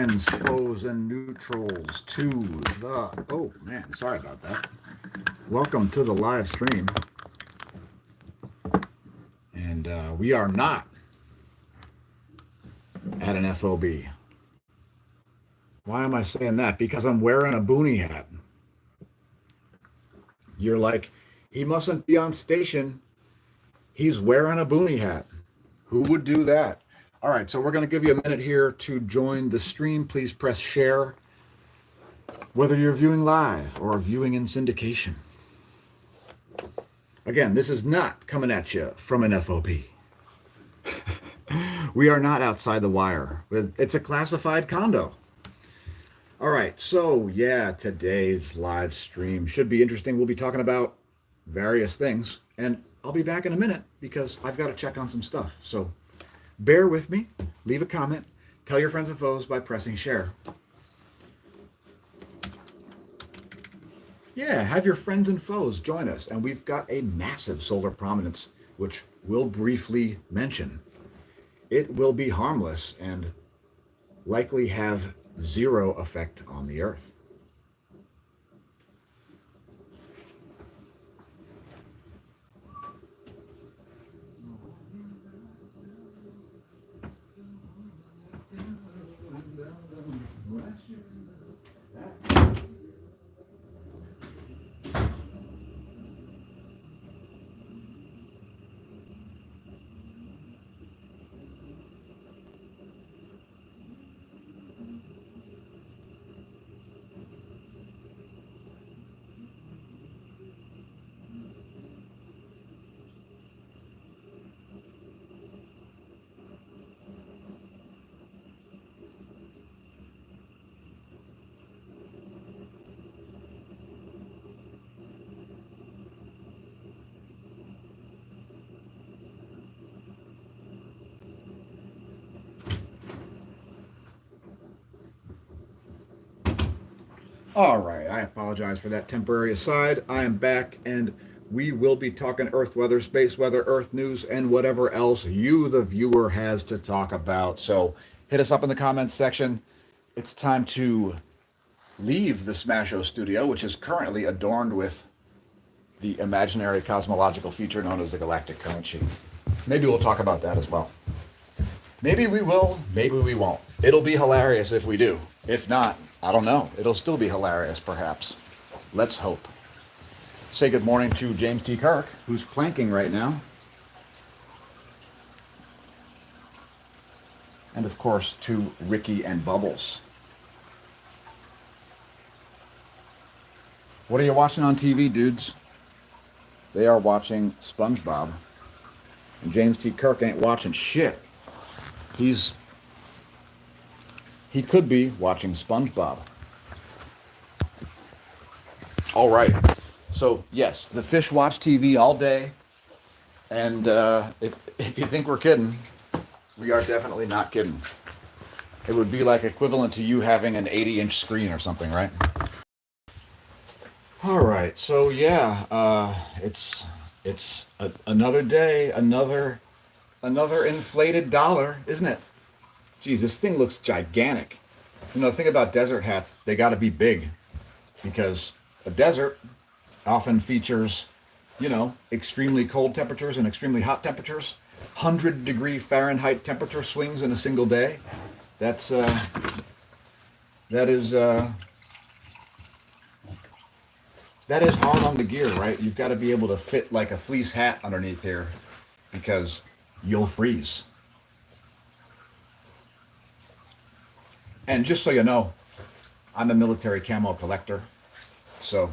friends, foes, and neutrals to the... Oh, man, sorry about that. Welcome to the live stream. And we are not at an FOB. Why am I saying that? Because I'm wearing a boonie hat. You're like, he mustn't be on station. He's wearing a boonie hat. Who would do that? All right, so we're going to give you a minute here to join the stream. Please press share, whether you're viewing live or viewing in syndication. Again, this is not coming at you from an FOB. We are not outside the wire. It's a classified condo. All right, so yeah, today's live stream should be interesting. We'll be talking about various things, and I'll be back in a minute because I've got to check on some stuff. So bear with me, leave a comment, tell your friends and foes by pressing share. Yeah, have your friends and foes join us. And we've got a massive solar prominence, which we'll briefly mention. It will be harmless and likely have zero effect on the Earth. All right, I apologize for that temporary aside. I am back, and we will be talking Earth weather, space weather, Earth news, and whatever else you, the viewer, has to talk about. So hit us up in the comments section. It's time to leave the Smasho studio, which is currently adorned with the imaginary cosmological feature known as the galactic current sheet. Maybe we'll talk about that as well. Maybe we will, maybe we won't. It'll be hilarious if we do. If not, I don't know. It'll still be hilarious, perhaps. Let's hope. Say good morning to James T. Kirk, who's planking right now. And, of course, to Ricky and Bubbles. What are you watching on TV, dudes? They are watching SpongeBob. And James T. Kirk ain't watching shit. He could be watching SpongeBob. All right. So, yes, the fish watch TV all day. And if you think we're kidding, we are definitely not kidding. It would be like equivalent to you having an 80-inch screen or something, right? All right. So, yeah, it's another day, another inflated dollar, isn't it? Geez, this thing looks gigantic. You know, the thing about desert hats, they got to be big because a desert often features, you know, extremely cold temperatures and extremely hot temperatures. 100-degree Fahrenheit temperature swings in a single day. That is hard on the gear, right? You've got to be able to fit like a fleece hat underneath here because you'll freeze. And just so you know, I'm a military camo collector. So,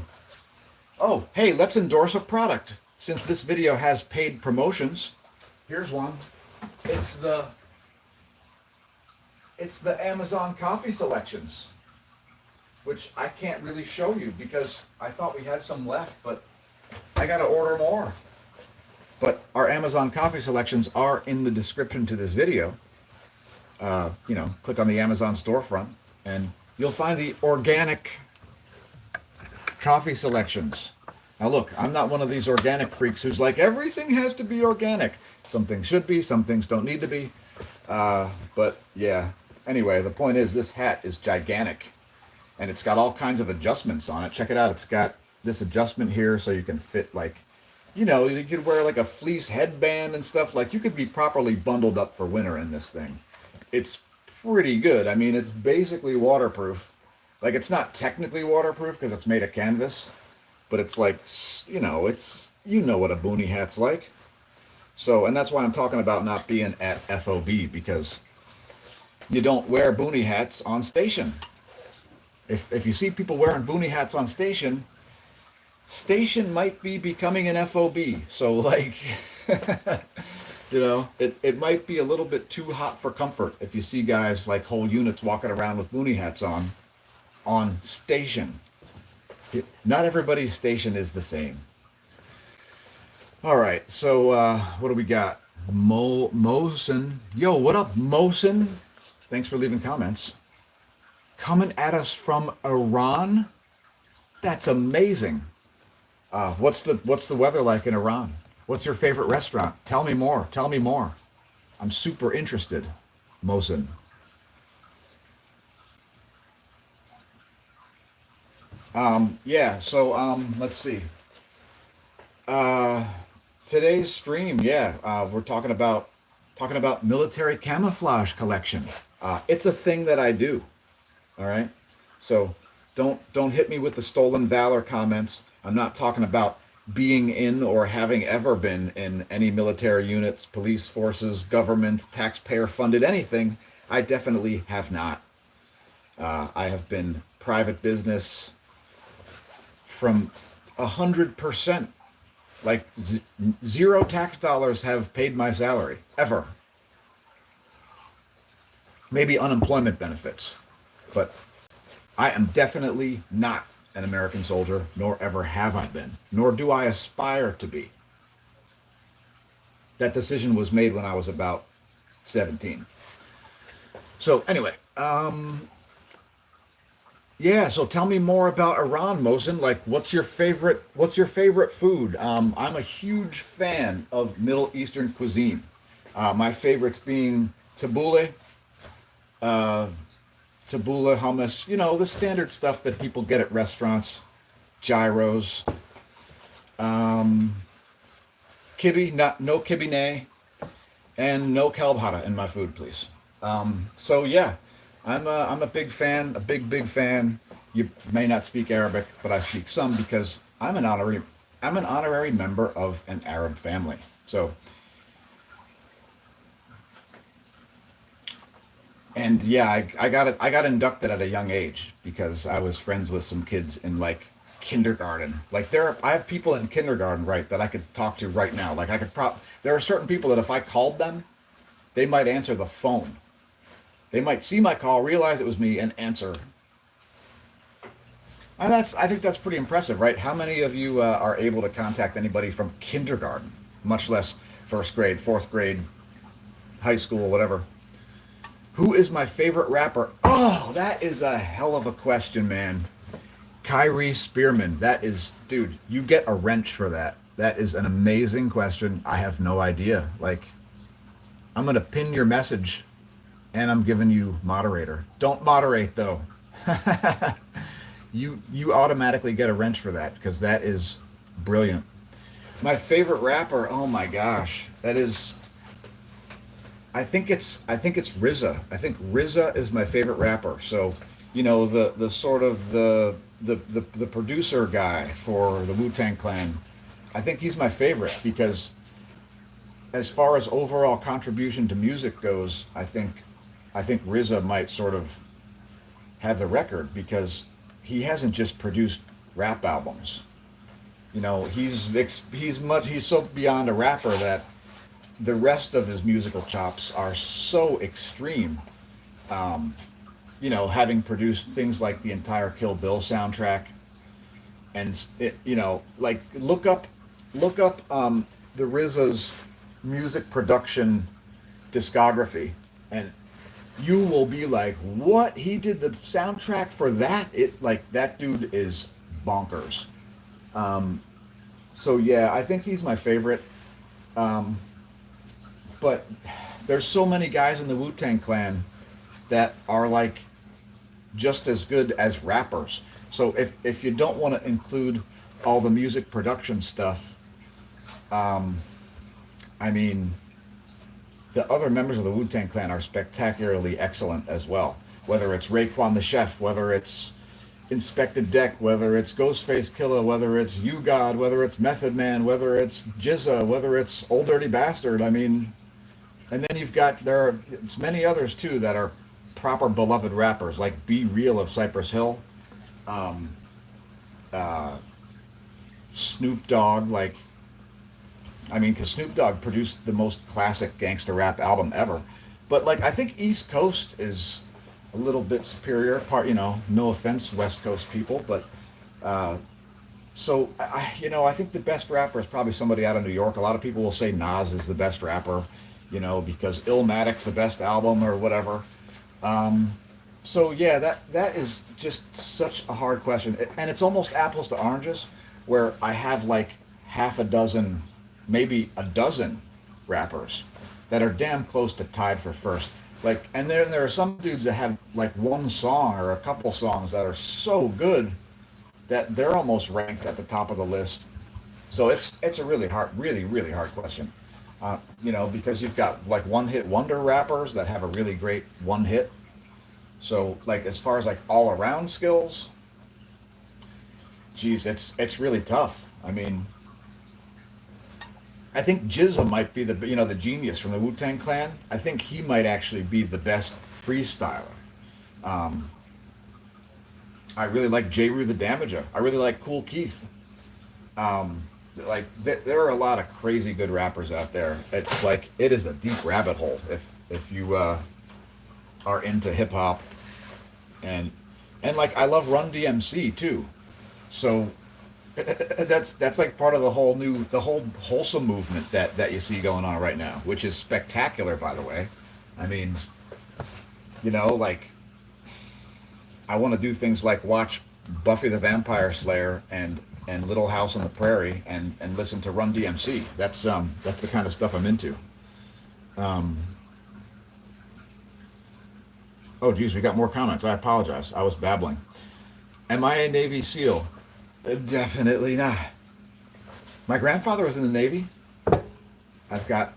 oh, hey, let's endorse a product. Since this video has paid promotions, here's one. It's the Amazon coffee selections, which I can't really show you because I thought we had some left, but I got to order more. But our Amazon coffee selections are in the description to this video. You know, click on the Amazon storefront and you'll find the organic coffee selections. Now look, I'm not one of these organic freaks who's like, everything has to be organic. Some things should be, some things don't need to be. But yeah. anyway, the point is this hat is gigantic, and it's got all kinds of adjustments on it. Check it out. It's got this adjustment here so you can fit like, you could wear like a fleece headband and stuff. Like you could be properly bundled up for winter in this thing. It's pretty good. I mean, it's basically waterproof. Like it's not technically waterproof because it's made of canvas, but it's like, it's, what a boonie hat's like. So, and that's why I'm talking about not being at FOB, because you don't wear boonie hats on station. If you see people wearing boonie hats on station, station might be becoming an FOB. So like, it might be a little bit too hot for comfort if you see guys like whole units walking around with boonie hats on station. Not everybody's station is the same. All right, so what do we got? Mosin. Yo, what up, Mosin? Thanks for leaving comments. Coming at us from Iran? That's amazing. What's the weather like in Iran? What's your favorite restaurant? Tell me more. Tell me more. I'm super interested, Mosin. Yeah, so let's see. Today's stream, yeah, we're talking about military camouflage collection. It's a thing that I do. All right. So don't hit me with the stolen valor comments. I'm not talking about being in or having ever been in any military units, police forces, government, taxpayer funded anything. I definitely have not. I have been private business from 100%. Like zero tax dollars have paid my salary ever. Maybe unemployment benefits, but I am definitely not an American soldier, nor ever have I been, nor do I aspire to be. That decision was made when I was about 17. So anyway, yeah, so tell me more about Iran, Mosin. Like, what's your favorite food? I'm a huge fan of Middle Eastern cuisine. My favorites being tabbouleh, hummus, the standard stuff that people get at restaurants, gyros, kibbeh, no kibbeh, and no kalbhara in my food, please. So yeah, I'm a big fan, a big fan. You may not speak Arabic, but I speak some because I'm an honorary member of an Arab family. So, and yeah, I got inducted at a young age because I was friends with some kids in like kindergarten. Like I have people in kindergarten, right, that I could talk to right now. Like there are certain people that if I called them, they might answer the phone. They might see my call, realize it was me, and answer. And I think that's pretty impressive, right? How many of you are able to contact anybody from kindergarten, much less first grade, fourth grade, high school, whatever? Who is my favorite rapper? Oh, that is a hell of a question, man. Kyrie Spearman. That is, dude, you get a wrench for that. That is an amazing question. I have no idea. Like, I'm going to pin your message and I'm giving you moderator. Don't moderate though. You automatically get a wrench for that because that is brilliant. My favorite rapper, oh my gosh, that is, I think it's RZA. I think RZA is my favorite rapper. So, the sort of the producer guy for the Wu-Tang Clan. I think he's my favorite because as far as overall contribution to music goes, I think RZA might sort of have the record because he hasn't just produced rap albums. He's so beyond a rapper that the rest of his musical chops are so extreme. Having produced things like the entire Kill Bill soundtrack, and like look up the RZA's music production discography, and you will be like, what? He did the soundtrack for that? It like that dude is bonkers. So yeah, I think he's my favorite. But there's so many guys in the Wu-Tang Clan that are like just as good as rappers. So if you don't want to include all the music production stuff, um, I mean, the other members of the Wu-Tang Clan are spectacularly excellent as well. Whether it's Raekwon the Chef, whether it's Inspector Deck, whether it's Ghostface Killer, whether it's You God, whether it's Method Man, whether it's Jizza, whether it's Old Dirty Bastard. I mean, and then you've got it's many others too that are proper beloved rappers like Be Real of Cypress Hill, um, uh, Snoop Dogg, like I mean, because Snoop Dogg produced the most classic gangster rap album ever. But like, I think East Coast is a little bit superior. No offense, West Coast people, but uh, I think the best rapper is probably somebody out of New York. A lot of people will say Nas is the best rapper, because Illmatic's the best album or whatever. Um, so yeah, that is just such a hard question, and it's almost apples to oranges, where I have like half a dozen, maybe a dozen rappers that are damn close to tied for first. Like, and then there are some dudes that have like one song or a couple songs that are so good that they're almost ranked at the top of the list. So it's a really hard, really really hard question. Because you've got like one hit wonder rappers that have a really great one hit. So like as far as like all around skills, geez, it's really tough. I mean, I think Jizza might be the genius from the Wu Tang Clan. I think he might actually be the best freestyler. Um, I really like J. Rue the Damager. I really like Cool Keith. Um, there are a lot of crazy good rappers out there. It's like it is a deep rabbit hole if you are into hip hop, and like I love Run DMC too. So that's like part of the whole wholesome movement that you see going on right now, which is spectacular, by the way. I mean, like I want to do things like watch Buffy the Vampire Slayer and Little House on the Prairie and listen to Run DMC. That's the kind of stuff I'm into. Um, oh geez, we got more comments. I apologize. I was babbling. Am I a Navy SEAL? Definitely not. My grandfather was in the Navy. I've got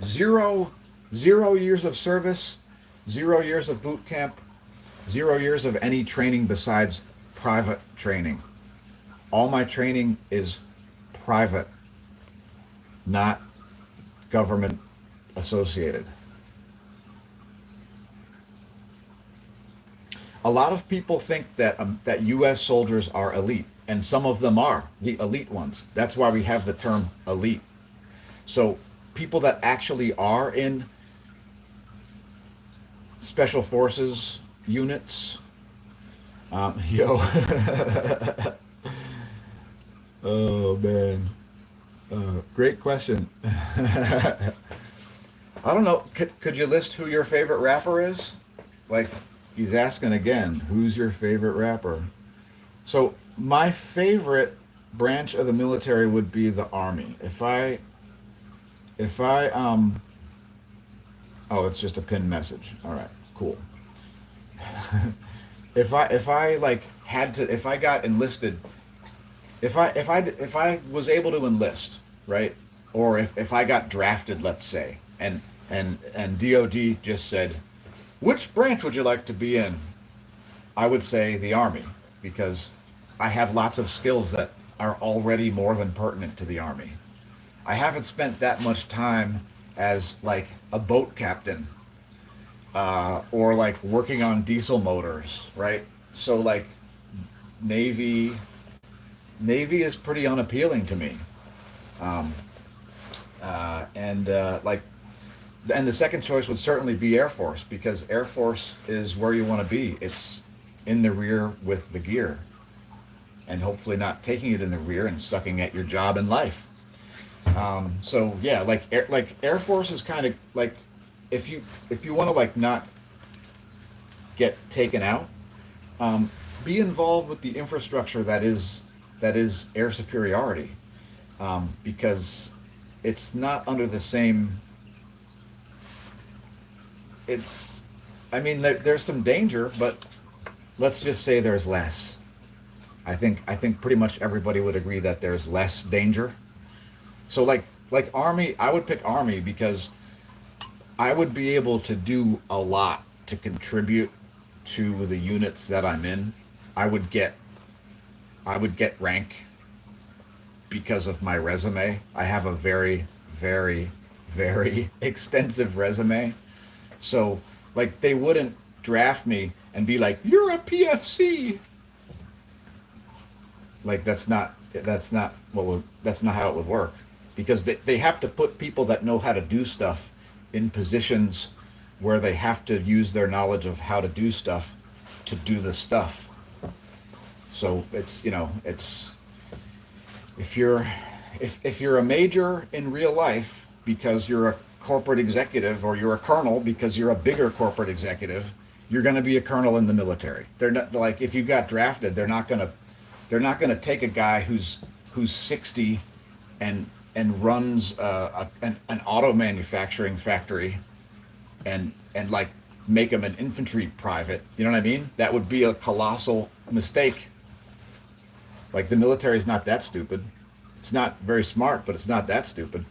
zero years of service, 0 years of boot camp, 0 years of any training besides private training. All my training is private, not government associated. A lot of people think that U.S. soldiers are elite, and some of them are the elite ones. That's why we have the term elite. So people that actually are in special forces units, yo, oh man, great question. I don't know. Could you list who your favorite rapper is? Like, he's asking again, who's your favorite rapper? So my favorite branch of the military would be the Army. Oh, it's just a pinned message. All right, cool. If I like had to, if I got enlisted, if I was able to enlist, right? Or if I got drafted, let's say, and DOD just said, which branch would you like to be in? I would say the Army, because I have lots of skills that are already more than pertinent to the Army. I haven't spent that much time as like a boat captain, or like working on diesel motors, right? So like Navy, Navy is pretty unappealing to me. Um, and like and the second choice would certainly be Air Force, because Air Force is where you want to be. It's in the rear with the gear, and hopefully not taking it in the rear and sucking at your job in life. So yeah, like Air Force is kind of like, if you want to like not get taken out, be involved with the infrastructure that is air superiority, because it's not under the same. It's I mean, there's some danger, but let's just say there's less. I think pretty much everybody would agree that there's less danger. So like Army, I would pick Army because I would be able to do a lot to contribute to the units that I'm in. I would get I would get rank because of my resume. I have a very, very, very extensive resume. So like they wouldn't draft me and be like, "You're a PFC." Like that's not how it would work. Because they have to put people that know how to do stuff in positions where they have to use their knowledge of how to do stuff to do the stuff. So it's, it's if you're if you're a major in real life because you're a corporate executive, or you're a colonel because you're a bigger corporate executive, you're going to be a colonel in the military. They're not like, if you got drafted, they're not going to take a guy who's 60 and runs an auto manufacturing factory and like make him an infantry private. You know what I mean? That would be a colossal mistake. Like the military is not that stupid. It's not very smart, but it's not that stupid.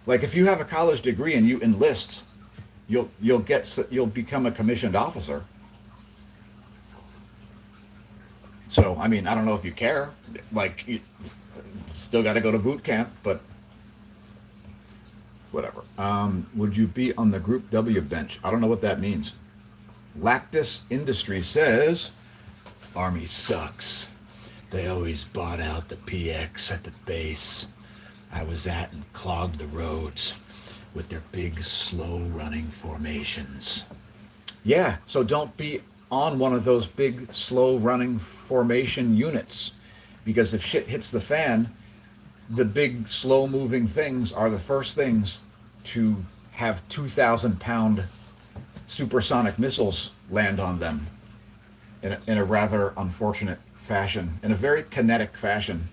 Like if you have a college degree and you enlist, you'll become a commissioned officer. So I mean, I don't know if you care. Like you still got to go to boot camp, but whatever. Would you be on the Group W bench? I don't know what that means. Lactus Industry says Army sucks. They always bought out the PX at the base I was at and clogged the roads with their big, slow-running formations. Yeah, so don't be on one of those big, slow-running formation units, because if shit hits the fan, the big, slow-moving things are the first things to have 2,000-pound supersonic missiles land on them in a rather unfortunate fashion, in a very kinetic fashion.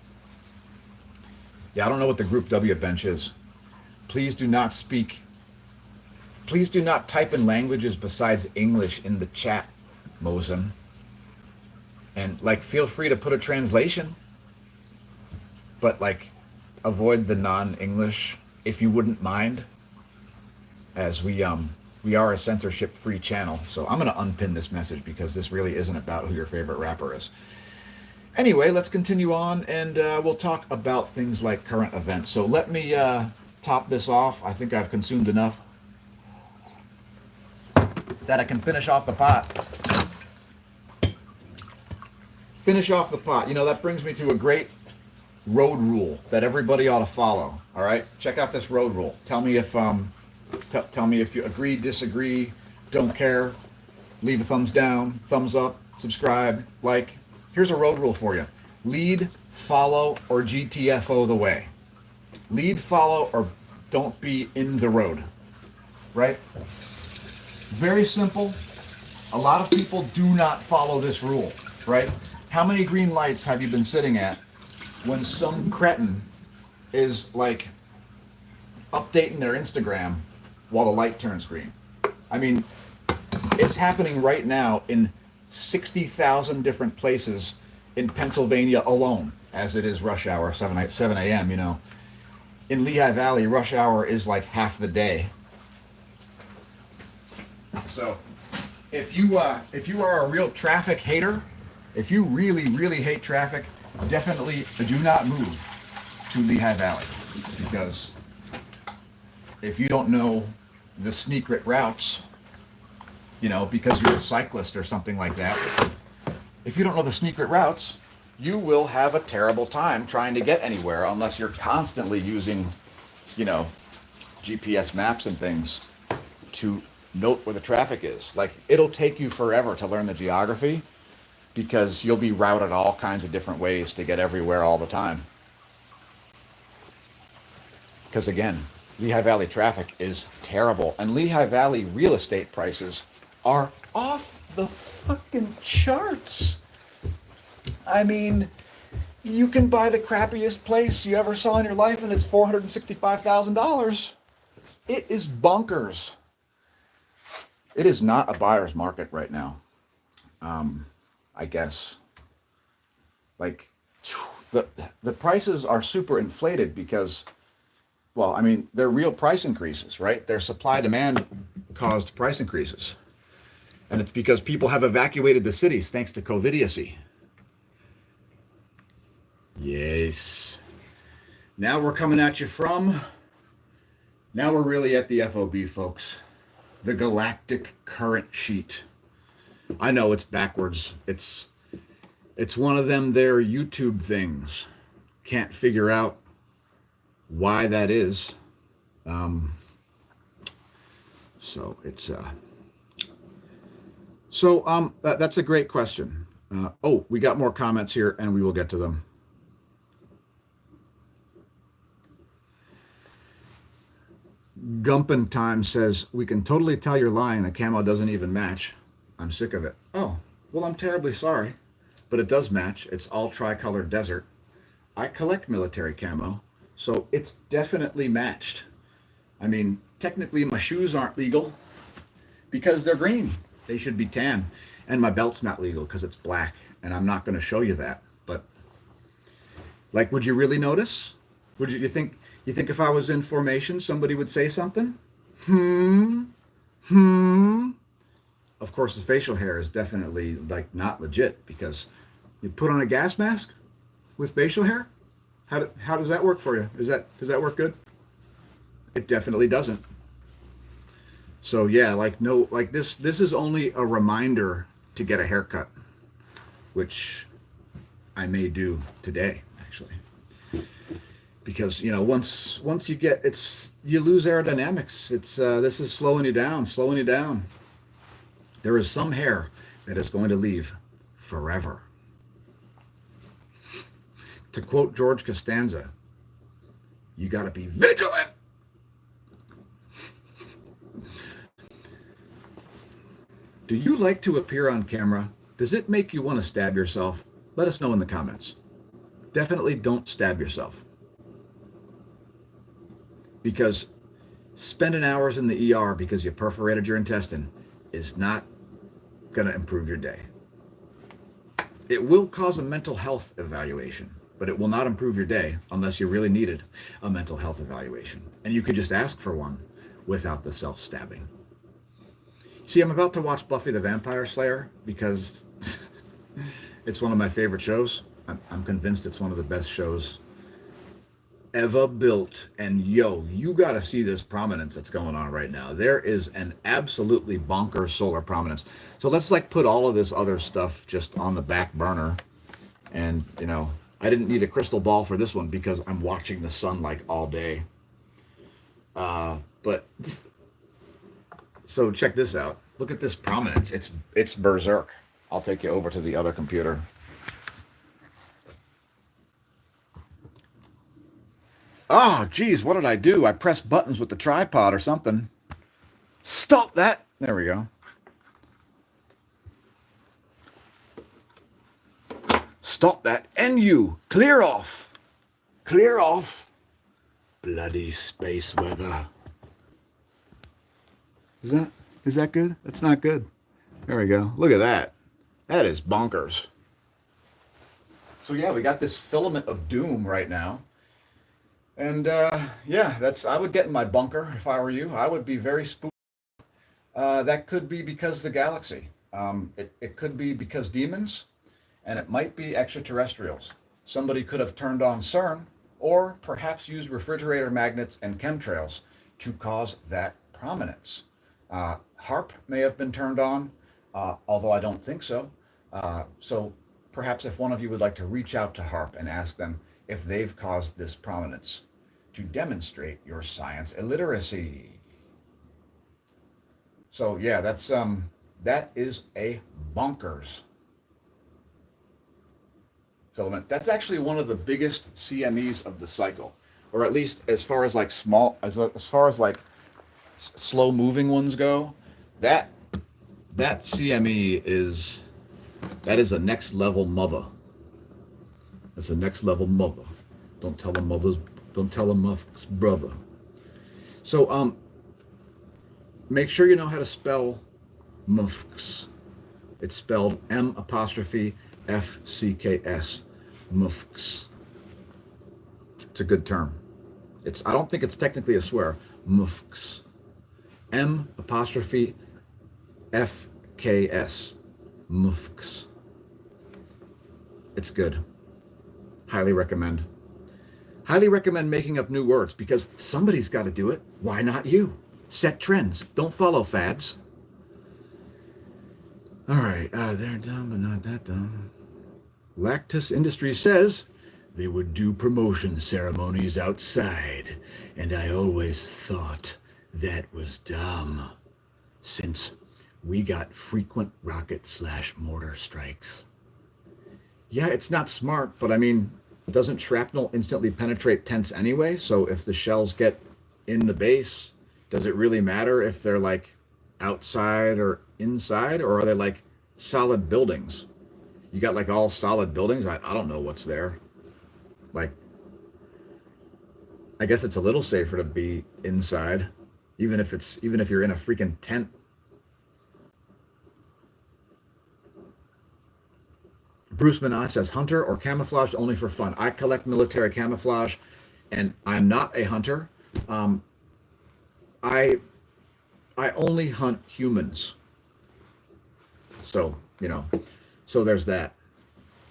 Yeah, I don't know what the Group W bench is. Please do not speak. Please do not type in languages besides English in the chat, Mosen. And like, feel free to put a translation, but like, avoid the non-English if you wouldn't mind, as we are a censorship-free channel. So I'm gonna unpin this message because this really isn't about who your favorite rapper is. Anyway, let's continue on, and we'll talk about things like current events. So let me top this off. I think I've consumed enough that I can finish off the pot. Finish off the pot. You know, that brings me to a great road rule that everybody ought to follow. All right, check out this road rule. Tell me if tell me if you agree, disagree, don't care. Leave a thumbs down, thumbs up, subscribe, like. Here's a road rule for you. Lead, follow, or GTFO the way. Lead, follow, or don't be in the road. Right? Very simple. A lot of people do not follow this rule. Right? How many green lights have you been sitting at when some cretin is like updating their Instagram while the light turns green? I mean, it's happening right now in 60,000 different places in Pennsylvania alone, as it is rush hour, 7 a.m., you know. In Lehigh Valley, rush hour is like half the day. So if you are a real traffic hater, if you really, really hate traffic, definitely do not move to Lehigh Valley, because if you don't know the secret routes, you know, because you're a cyclist or something like that, if you don't know the secret routes, you will have a terrible time trying to get anywhere unless you're constantly using, you know, GPS maps and things to note where the traffic is. Like, it'll take you forever to learn the geography because you'll be routed all kinds of different ways to get everywhere all the time. Because again, Lehigh Valley traffic is terrible, and Lehigh Valley real estate prices are off the fucking charts. I mean, you can buy the crappiest place you ever saw in your life and it's $465,000. It is bonkers. It is not a buyer's market right now. I guess. Like the prices are super inflated because, well, I mean, they're real price increases, right? They're supply demand caused price increases. And it's because people have evacuated the cities thanks to COVIDiocy. Yes. Now we're coming at you from, now we're really at the FOB, folks. The Galactic Current Sheet. I know it's backwards. It's one of them there YouTube things. Can't figure out why that is. So it's that's a great question. Oh, we got more comments here, and we will get to them. Gumpin Time says, we can totally tell you're lying. The camo doesn't even match. I'm sick of it. Oh, well, I'm terribly sorry, but it does match. It's all tricolor desert. I collect military camo, so it's definitely matched. I mean, technically my shoes aren't legal because they're green. They should be tan. And my belt's not legal because it's black, and I'm not going to show you that. But, like, would you really notice? Would you think if I was in formation, somebody would say something? Of course, the facial hair is definitely, like, not legit because you put on a gas mask with facial hair? How does that work for you? Does that work good? It definitely doesn't. So yeah, like this is only a reminder to get a haircut, which I may do today, actually. Because, you know, once you get, you lose aerodynamics. This is slowing you down. There is some hair that is going to leave forever. To quote George Costanza, you got to be vigilant. Do you like to appear on camera? Does it make you want to stab yourself? Let us know in the comments. Definitely don't stab yourself. Because spending hours in the ER because you perforated your intestine is not going to improve your day. It will cause a mental health evaluation, but it will not improve your day unless you really needed a mental health evaluation. And you could just ask for one without the self-stabbing. See, I'm about to watch Buffy the Vampire Slayer because it's one of my favorite shows. I'm convinced it's one of the best shows ever built. And yo, you got to see this prominence that's going on right now. There is an absolutely bonkers solar prominence. So let's like put all of this other stuff just on the back burner. And, you know, I didn't need a crystal ball for this one because I'm watching the sun like all day. But so check this out. Look at this prominence. It's berserk. I'll take you over to the other computer. Oh, geez, what did I do? I pressed buttons with the tripod or something. Stop that. There we go. Stop that. And you, clear off. Clear off. Bloody space weather. Is that good? That's not good. There we go. Look at that. That is bonkers. So yeah, we got this filament of doom right now. And yeah, I would get in my bunker if I were you. I would be very spooked. That could be because the galaxy. It could be because demons, and it might be extraterrestrials. Somebody could have turned on CERN, or perhaps used refrigerator magnets and chemtrails to cause that prominence. HARP may have been turned on, although I don't think so. So perhaps if one of you would like to reach out to HARP and ask them if they've caused this prominence to demonstrate your science illiteracy. So yeah, that is a bonkers filament. That's actually one of the biggest CMEs of the cycle, or at least as far as like slow moving ones go. That CME is a next level mother. That's a next level mother. Don't tell a mother's brother. So make sure you know how to spell MUFCS. It's spelled M''FCKS. MUFCS. It's a good term. I don't think it's technically a swear. MUFCS. M''FKS. MUFCS. It's good. Highly recommend. Highly recommend making up new words because somebody's got to do it. Why not you? Set trends. Don't follow fads. All right. They're dumb, but not that dumb. Lactus Industries says they would do promotion ceremonies outside, and I always thought that was dumb, since we got frequent rocket/mortar strikes. Yeah, it's not smart, but I mean, doesn't shrapnel instantly penetrate tents anyway? So if the shells get in the base, does it really matter if they're like outside or inside, or are they like solid buildings? You got like all solid buildings. I don't know what's there. Like, I guess it's a little safer to be inside, even if you're in a freaking tent. Bruce Minot says, hunter or camouflage only for fun. I collect military camouflage, and I'm not a hunter. I only hunt humans. So, so there's that.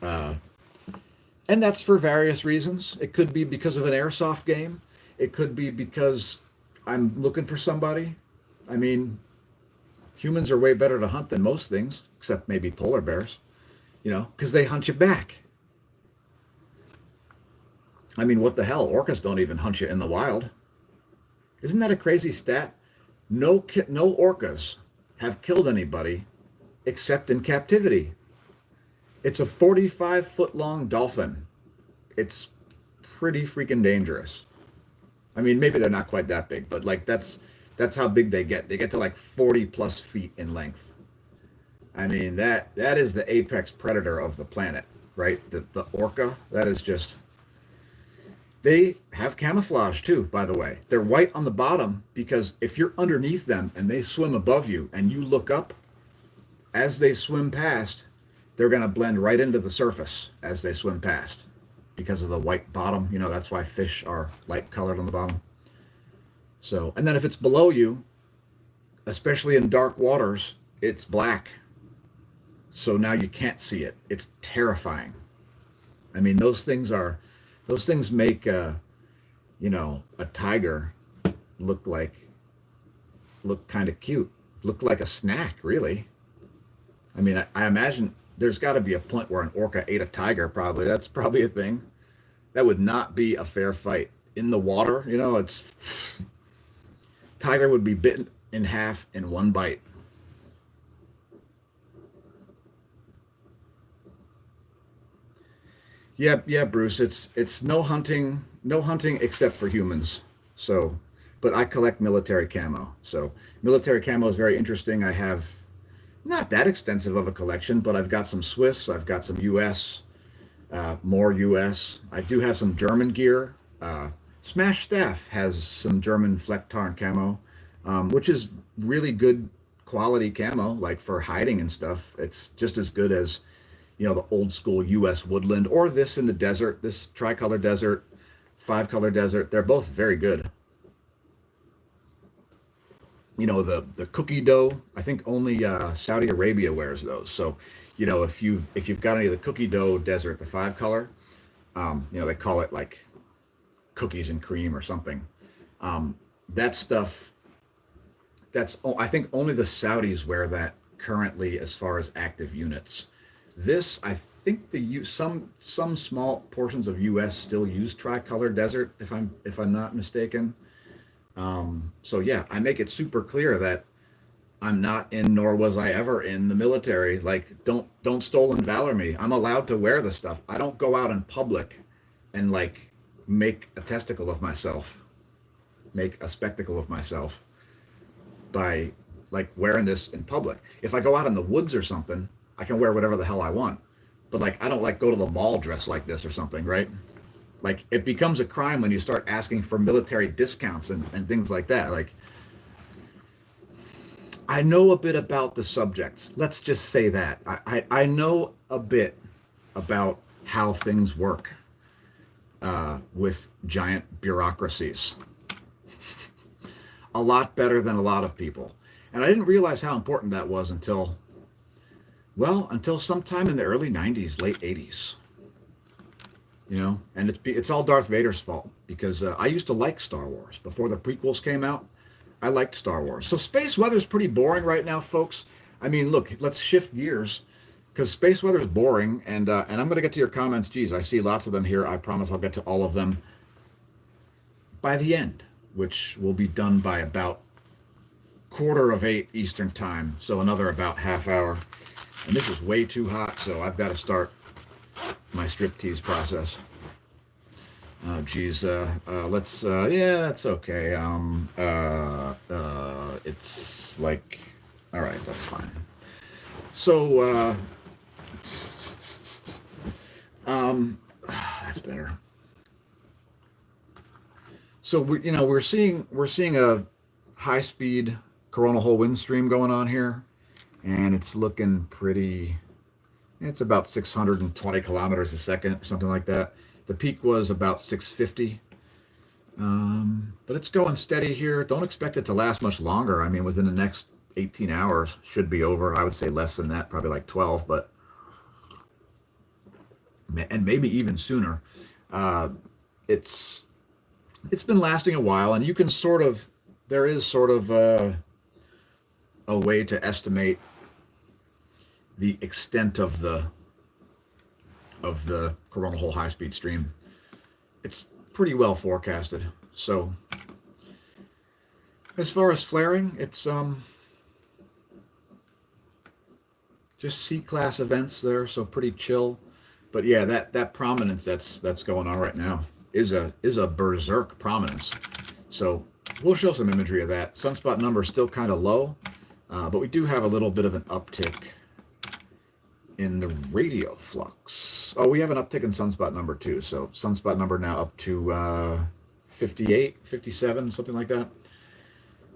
And that's for various reasons. It could be because of an airsoft game. It could be because I'm looking for somebody. I mean, humans are way better to hunt than most things, except maybe polar bears, because they hunt you back. I mean, what the hell? Orcas don't even hunt you in the wild. Isn't that a crazy stat? No orcas have killed anybody except in captivity. It's a 45-foot long dolphin. It's pretty freaking dangerous. I mean, maybe they're not quite that big, but like that's how big they get. They get to like 40 plus feet in length. I mean, that is the apex predator of the planet, right? The orca, that is just... They have camouflage too, by the way. They're white on the bottom because if you're underneath them and they swim above you and you look up, as they swim past, they're going to blend right into the surface as they swim past because of the white bottom. That's why fish are light colored on the bottom. So, and then if it's below you, especially in dark waters, it's black. So now you can't see it. It's terrifying. I mean, those things make, a tiger look kind of cute, look like a snack, really. I mean, I imagine there's got to be a point where an orca ate a tiger, probably. That's probably a thing. That would not be a fair fight. In the water, tiger would be bitten in half in one bite. Yeah, Bruce. It's no hunting except for humans. So, but I collect military camo. So military camo is very interesting. I have not that extensive of a collection, but I've got some Swiss, I've got some US, more US. I do have some German gear. Smash Staff has some German Flecktarn camo, which is really good quality camo, like for hiding and stuff. It's just as good as, the old school US woodland, or this in the desert, this tricolor desert, 5-color desert. They're both very good. The cookie dough, I think only Saudi Arabia wears those. So, if you've got any of the cookie dough desert, the 5-color, they call it like cookies and cream or something. That stuff, I think only the Saudis wear that currently as far as active units. This, I think some small portions of US still use tricolor desert, if I'm not mistaken. So yeah, I make it super clear that I'm not in, nor was I ever in the military. Like, don't stolen valor me. I'm allowed to wear the stuff. I don't go out in public and like make a spectacle of myself by like wearing this in public. If I go out in the woods or something, I can wear whatever the hell I want. But like, I don't like go to the mall dressed like this or something, right? Like, it becomes a crime when you start asking for military discounts and things like that. Like, I know a bit about the subjects. Let's just say that. I know a bit about how things work with giant bureaucracies. A lot better than a lot of people. And I didn't realize how important that was until, well, until sometime in the early 90s, late 80s. You know, and it's all Darth Vader's fault because I used to like Star Wars before the prequels came out. I liked Star Wars. So space weather's pretty boring right now, folks. I mean, look, let's shift gears because space weather is boring, and I'm going to get to your comments. Geez, I see lots of them here. I promise I'll get to all of them by the end, which will be done by about 7:45 Eastern time. So another about half hour. And this is way too hot, so I've got to start my striptease process. Oh, geez. Yeah, that's okay. It's like, all right, that's fine. So, that's better. So we're seeing a high speed coronal hole wind stream going on here, and it's looking pretty. It's about 620 kilometers a second, something like that. The peak was about 650. But it's going steady here. Don't expect it to last much longer. I mean, within the next 18 hours should be over. I would say less than that, probably like 12, but and maybe even sooner. It's it's been lasting a while, and you can there is sort of a way to estimate the extent of the coronal hole high speed stream. It's pretty well forecasted. So as far as flaring, it's just C-class events there, so pretty chill. But yeah, that prominence that's going on right now is a berserk prominence. So we'll show some imagery of that. Sunspot number is still kind of low, but we do have a little bit of an uptick in the radio flux. Oh, we have an uptick in sunspot number too. So sunspot number now up to 58, 57, something like that.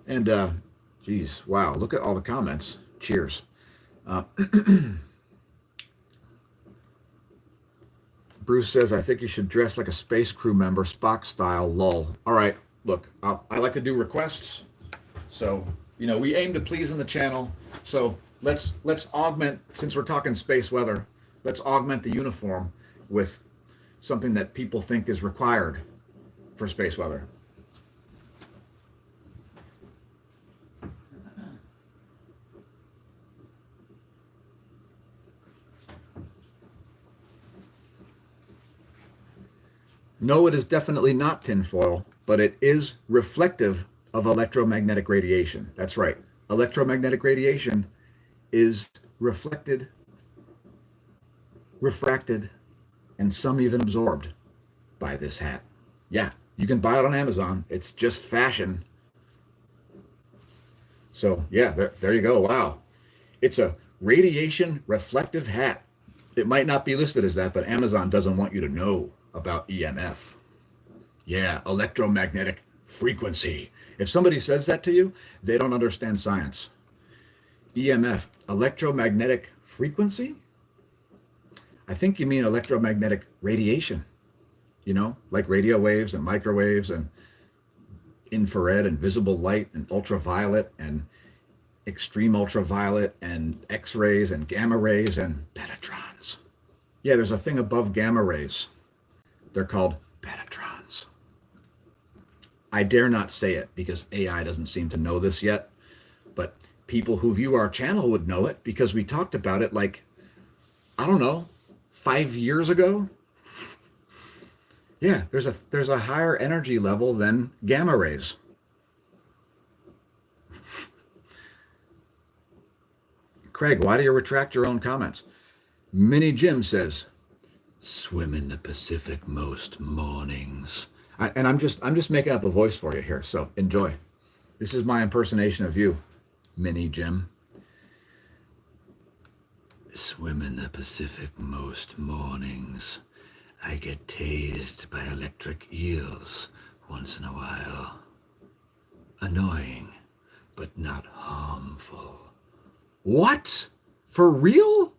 And geez, wow, look at all the comments. Cheers. Bruce says, I think you should dress like a space crew member, Spock style, lol. All right, look, I like to do requests. So, we aim to please in the channel. So let's augment, since we're talking space weather, let's augment the uniform with something that people think is required for space weather. No, it is definitely not tinfoil, but it is reflective of electromagnetic radiation. That's right. Electromagnetic radiation is reflected, refracted, and some even absorbed by this hat. Yeah, you can buy it on Amazon. It's just fashion. So yeah, there you go. Wow. It's a radiation reflective hat. It might not be listed as that, but Amazon doesn't want you to know about EMF. Yeah, electromagnetic frequency. If somebody says that to you, they don't understand science. EMF, electromagnetic frequency? I think you mean electromagnetic radiation, like radio waves and microwaves and infrared and visible light and ultraviolet and extreme ultraviolet and X-rays and gamma rays and petatrons. Yeah, there's a thing above gamma rays. They're called petatrons. I dare not say it because AI doesn't seem to know this yet, but people who view our channel would know it because we talked about it like, I don't know, 5 years ago. Yeah, there's a higher energy level than gamma rays. Craig, why do you retract your own comments? Minnie Jim says, swim in the Pacific most mornings. I'm just making up a voice for you here, so enjoy. This is my impersonation of you, Minnie Jim. Swim in the Pacific most mornings. I get tased by electric eels once in a while. Annoying, but not harmful. What? For real?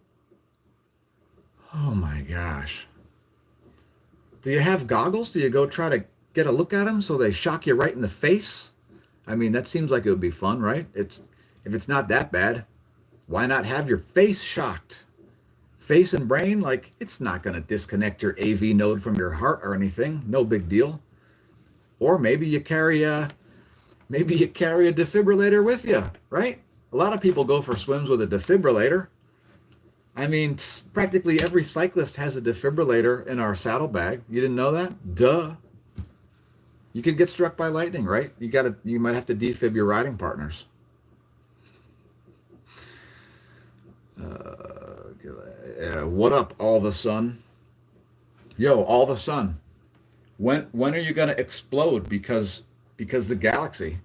Oh my gosh. Do you have goggles? Do you go try to get a look at them so they shock you right in the face? I mean, that seems like it would be fun, right? If it's not that bad, why not have your face shocked? Face and brain, like, it's not going to disconnect your AV node from your heart or anything. No big deal. Or maybe you carry a defibrillator with you, right? A lot of people go for swims with a defibrillator. I mean, practically every cyclist has a defibrillator in our saddlebag. You didn't know that? Duh. You could get struck by lightning, right? You might have to defib your riding partners. What up, all the sun? Yo, all the sun. When are you gonna explode because the galaxy?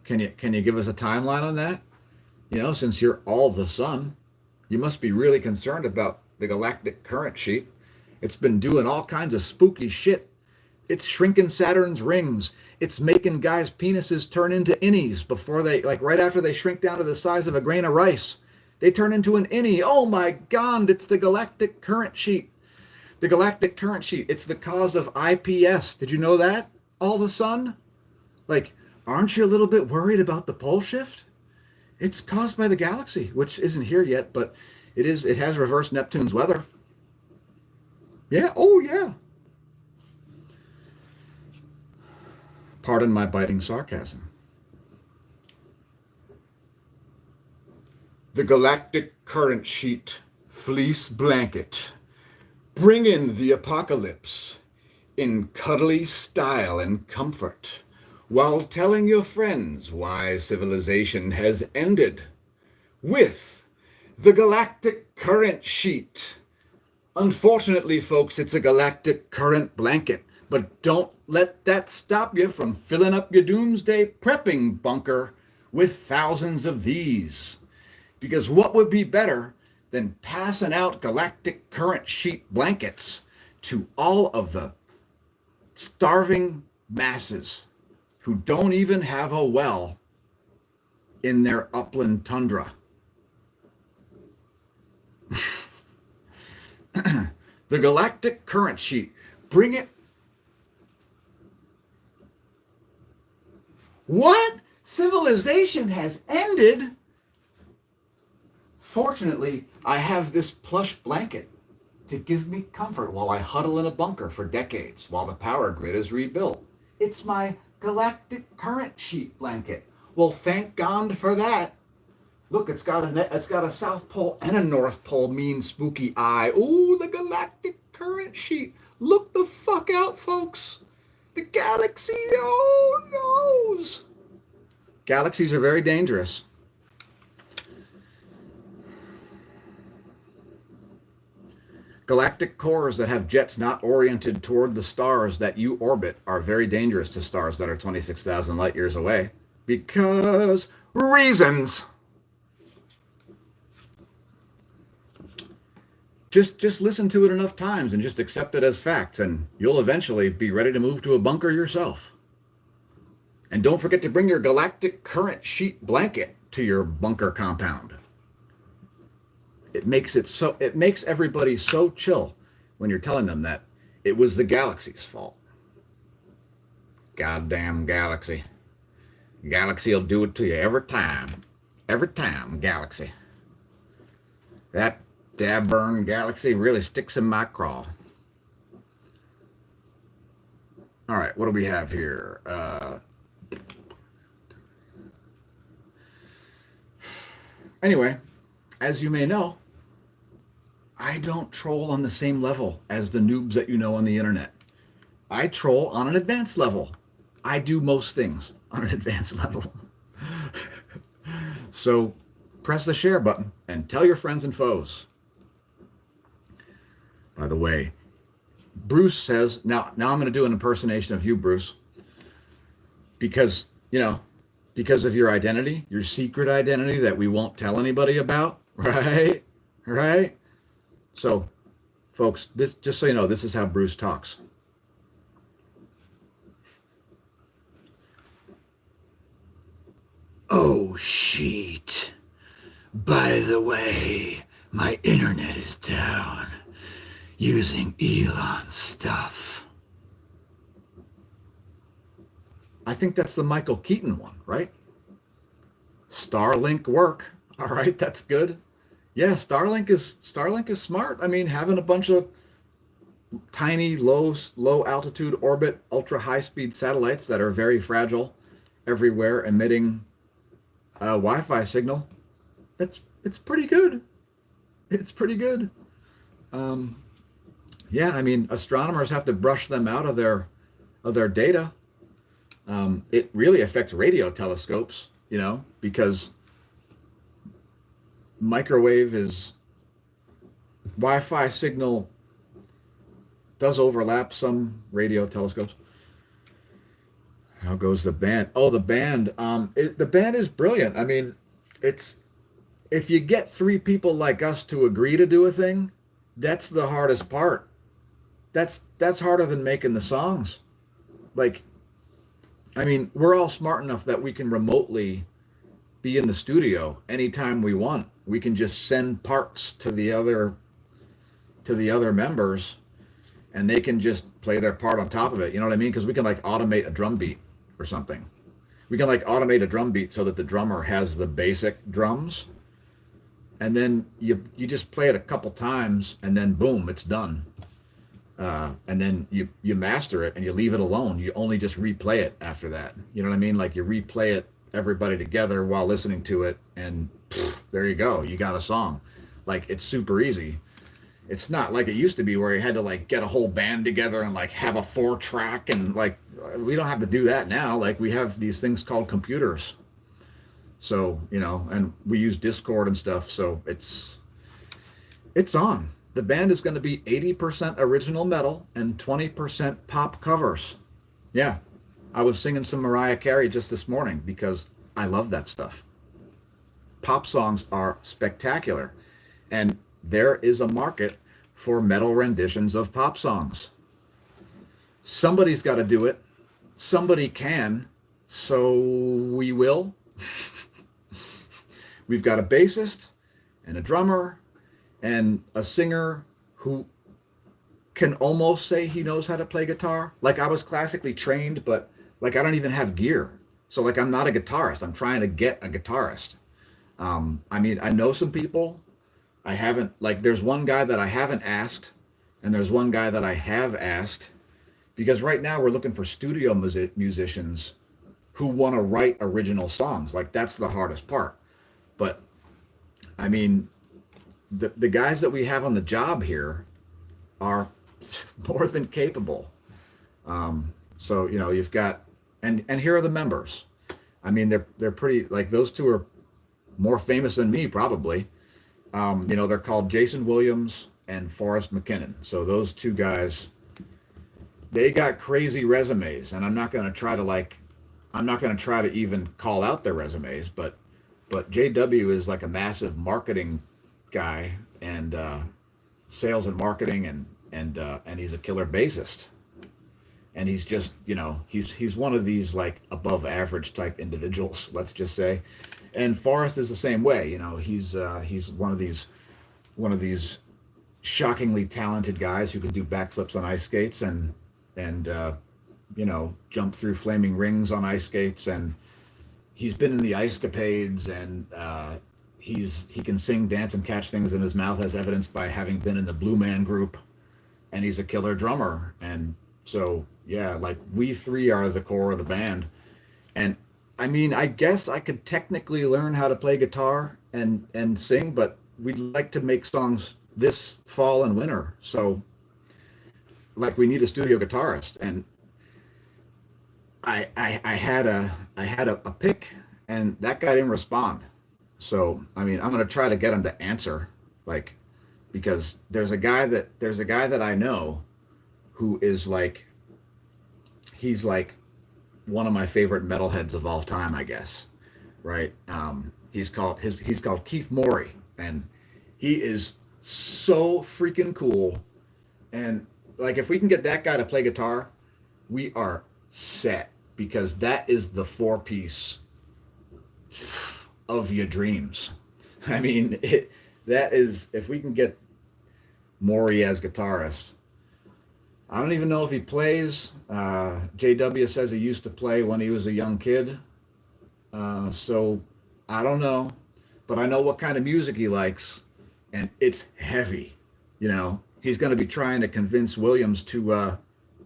Can you give us a timeline on that? You know, since you're all the sun, you must be really concerned about the galactic current sheet. It's been doing all kinds of spooky shit. It's shrinking Saturn's rings. It's making guys' penises turn into innies before they, like right after they shrink down to the size of a grain of rice. They turn into an innie. Oh my God, it's the galactic current sheet. The galactic current sheet. It's the cause of IPS. Did you know that? All the sun? Like, aren't you a little bit worried about the pole shift? It's caused by the galaxy, which isn't here yet, but it is. It has reversed Neptune's weather. Yeah. Oh, yeah. Pardon my biting sarcasm. The galactic current sheet fleece blanket. Bring in the apocalypse in cuddly style and comfort, while telling your friends why civilization has ended with the galactic current sheet. Unfortunately, folks, it's a galactic current blanket, but don't let that stop you from filling up your doomsday prepping bunker with thousands of these. Because what would be better than passing out galactic current sheet blankets to all of the starving masses who don't even have a well in their upland tundra? The galactic current sheet. Bring it. What? Civilization has ended? Fortunately, I have this plush blanket to give me comfort while I huddle in a bunker for decades while the power grid is rebuilt. It's my galactic current sheet blanket. Well, thank God for that. Look, it's got a South Pole and a North Pole mean spooky eye. Ooh, the galactic current sheet. Look the fuck out, folks. The galaxy, oh, knows. Galaxies are very dangerous. Galactic cores that have jets not oriented toward the stars that you orbit are very dangerous to stars that are 26,000 light years away. Because reasons. Just listen to it enough times and just accept it as facts, and you'll eventually be ready to move to a bunker yourself. And don't forget to bring your galactic current sheet blanket to your bunker compound. It makes everybody so chill when you're telling them that it was the galaxy's fault. Goddamn galaxy. Galaxy will do it to you every time. Every time, galaxy. That dab-burn galaxy really sticks in my craw. All right, what do we have here? Anyway, as you may know, I don't troll on the same level as the noobs that you know on the internet. I troll on an advanced level. I do most things on an advanced level. So press the share button and tell your friends and foes. By the way, Bruce says, now I'm going to do an impersonation of you, Bruce, because of your identity, your secret identity that we won't tell anybody about, right? Right? So, folks, this, just so you know, this is how Bruce talks. Oh, shit. By the way, my internet is down using Elon's stuff. I think that's the Michael Keaton one, right? Starlink work. All right, that's good. Yeah, Starlink is smart. I mean, having a bunch of tiny low altitude orbit ultra high speed satellites that are very fragile everywhere emitting a Wi-Fi signal. It's pretty good. It's pretty good. Um, yeah, I mean, astronomers have to brush them out of their data. It really affects radio telescopes, because microwave is Wi-Fi signal does overlap some radio telescopes. How goes the band? Oh, the band. The band is brilliant. I mean, it's if you get three people like us to agree to do a thing, that's the hardest part. That's harder than making the songs. Like, I mean, we're all smart enough that we can remotely be in the studio anytime we want. We can just send parts to the other members and they can just play their part on top of it. You know what I mean? Because we can like automate a drum beat or something. We can like automate a drum beat so that the drummer has the basic drums, and then you just play it a couple times, and then boom, it's done. And then you master it and you leave it alone. You only just replay it after that. You know what I mean? Like you replay it everybody together while listening to it, and there you go. You got a song. Like it's super easy. It's not like it used to be where you had to like get a whole band together and like have a 4 track, and like we don't have to do that now. Like we have these things called computers. So, and we use Discord and stuff. So it's on. The band is going to be 80% original metal and 20% pop covers. Yeah. I was singing some Mariah Carey just this morning because I love that stuff. Pop songs are spectacular. And there is a market for metal renditions of pop songs. Somebody's got to do it. Somebody can. So we will. We've got a bassist and a drummer and a singer who can almost say he knows how to play guitar. Like I was classically trained, but like I don't even have gear. So like I'm not a guitarist. I'm trying to get a guitarist. I mean, I know some people. I haven't, like there's one guy that I haven't asked, and there's one guy that I have asked, because right now we're looking for studio musicians who want to write original songs. Like that's the hardest part. But I mean, the guys that we have on the job here are more than capable. So you've got, and here are the members. I mean, they're pretty, like those two are more famous than me probably. They're called Jason Williams and Forrest McKinnon. So those two guys, they got crazy resumes, and I'm not going to try to even call out their resumes, but JW is like a massive marketing guy and sales and marketing, and he's a killer bassist. And he's just, he's one of these like above average type individuals, let's just say. And Forrest is the same way. He's one of these shockingly talented guys who can do backflips on ice skates and jump through flaming rings on ice skates, and he's been in the Ice Capades, and he can sing, dance, and catch things in his mouth, as evidenced by having been in the Blue Man Group, and he's a killer drummer. And so yeah, like we three are the core of the band. And I mean, I guess I could technically learn how to play guitar and sing, but we'd like to make songs this fall and winter. So like we need a studio guitarist, and I had a pick, and that guy didn't respond. So I mean, I'm gonna try to get him to answer, like, because there's a guy that I know who is like, he's like one of my favorite metalheads of all time, I guess. Right? He's called Keith Morey, and he is so freaking cool. And like, if we can get that guy to play guitar, we are set, because that is the 4-piece of your dreams. I mean, that is, if we can get Maury as guitarist. I don't even know if he plays. JW says he used to play when he was a young kid. So I don't know, but I know what kind of music he likes, and it's heavy. He's going to be trying to convince Williams to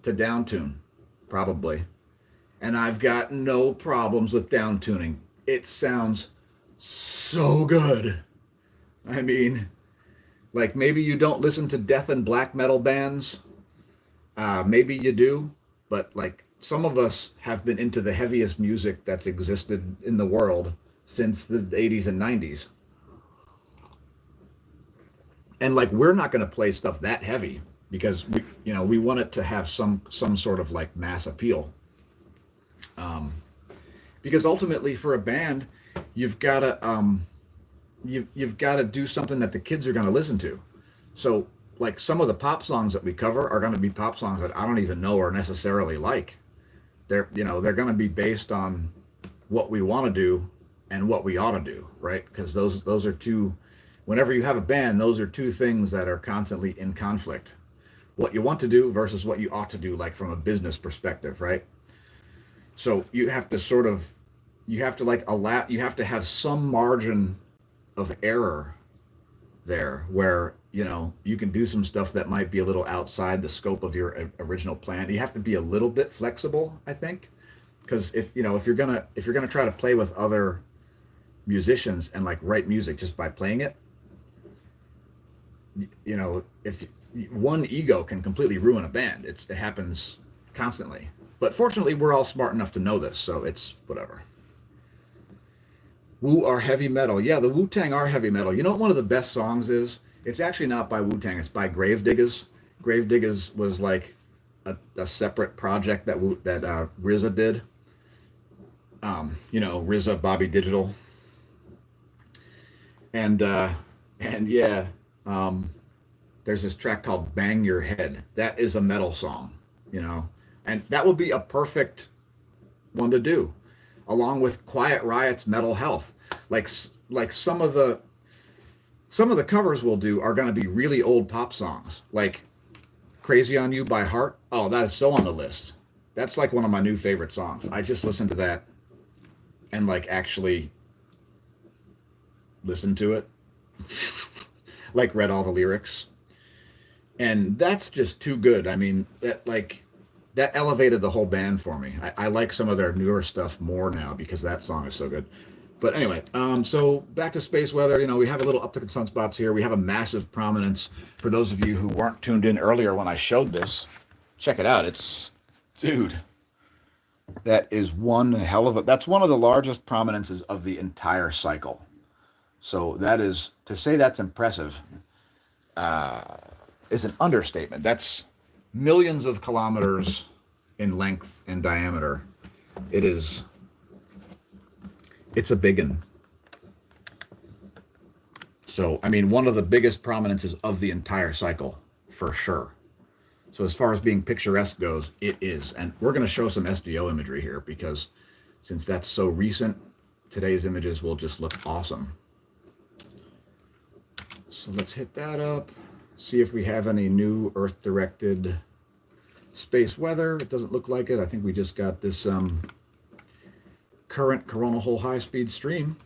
downtune, probably. And I've got no problems with downtuning. It sounds so good. I mean, like maybe you don't listen to death and black metal bands. Maybe you do, but like some of us have been into the heaviest music that's existed in the world since the 80s and 90s. And like we're not going to play stuff that heavy because we want it to have some sort of like mass appeal. Because ultimately for a band, you've got to you've got to do something that the kids are going to listen to. So like some of the pop songs that we cover are going to be pop songs that I don't even know or necessarily like. They're going to be based on what we want to do and what we ought to do, right? Because those are two. Whenever you have a band, those are two things that are constantly in conflict. What you want to do versus what you ought to do, like from a business perspective, right? So you have to like allow, you have to have some margin of error there where, you can do some stuff that might be a little outside the scope of your original plan. You have to be a little bit flexible, I think, because if you're gonna try to play with other musicians and like write music just by playing it, if one ego can completely ruin a band. It happens constantly. But fortunately, we're all smart enough to know this, so it's whatever. Wu are heavy metal. Yeah, the Wu-Tang are heavy metal. You know what one of the best songs is? It's actually not by Wu-Tang. It's by Gravediggaz. Gravediggaz was like a separate project that RZA did. RZA, Bobby Digital. And yeah, there's this track called Bang Your Head. That is a metal song, and that would be a perfect one to do, along with Quiet Riot's Metal Health. Like some of the covers we'll do are going to be really old pop songs, like Crazy on You by Heart. Oh, that is so on the list. That's like one of my new favorite songs. I just listened to that and like actually listened to it, like read all the lyrics. And that's just too good. I mean, that elevated the whole band for me. I like some of their newer stuff more now because that song is so good. But anyway, so back to space weather. We have a little uptick in sunspots here. We have a massive prominence. For those of you who weren't tuned in earlier when I showed this, check it out. Dude, that is that's one of the largest prominences of the entire cycle. So to say that's impressive, is an understatement. That's millions of kilometers in length and diameter. It's a big one. So, I mean, one of the biggest prominences of the entire cycle, for sure. So as far as being picturesque goes, it is. And we're going to show some SDO imagery here because since that's so recent, today's images will just look awesome. So let's hit that up. See if we have any new Earth-directed space weather. It doesn't look like it. I think we just got this current coronal hole high-speed stream.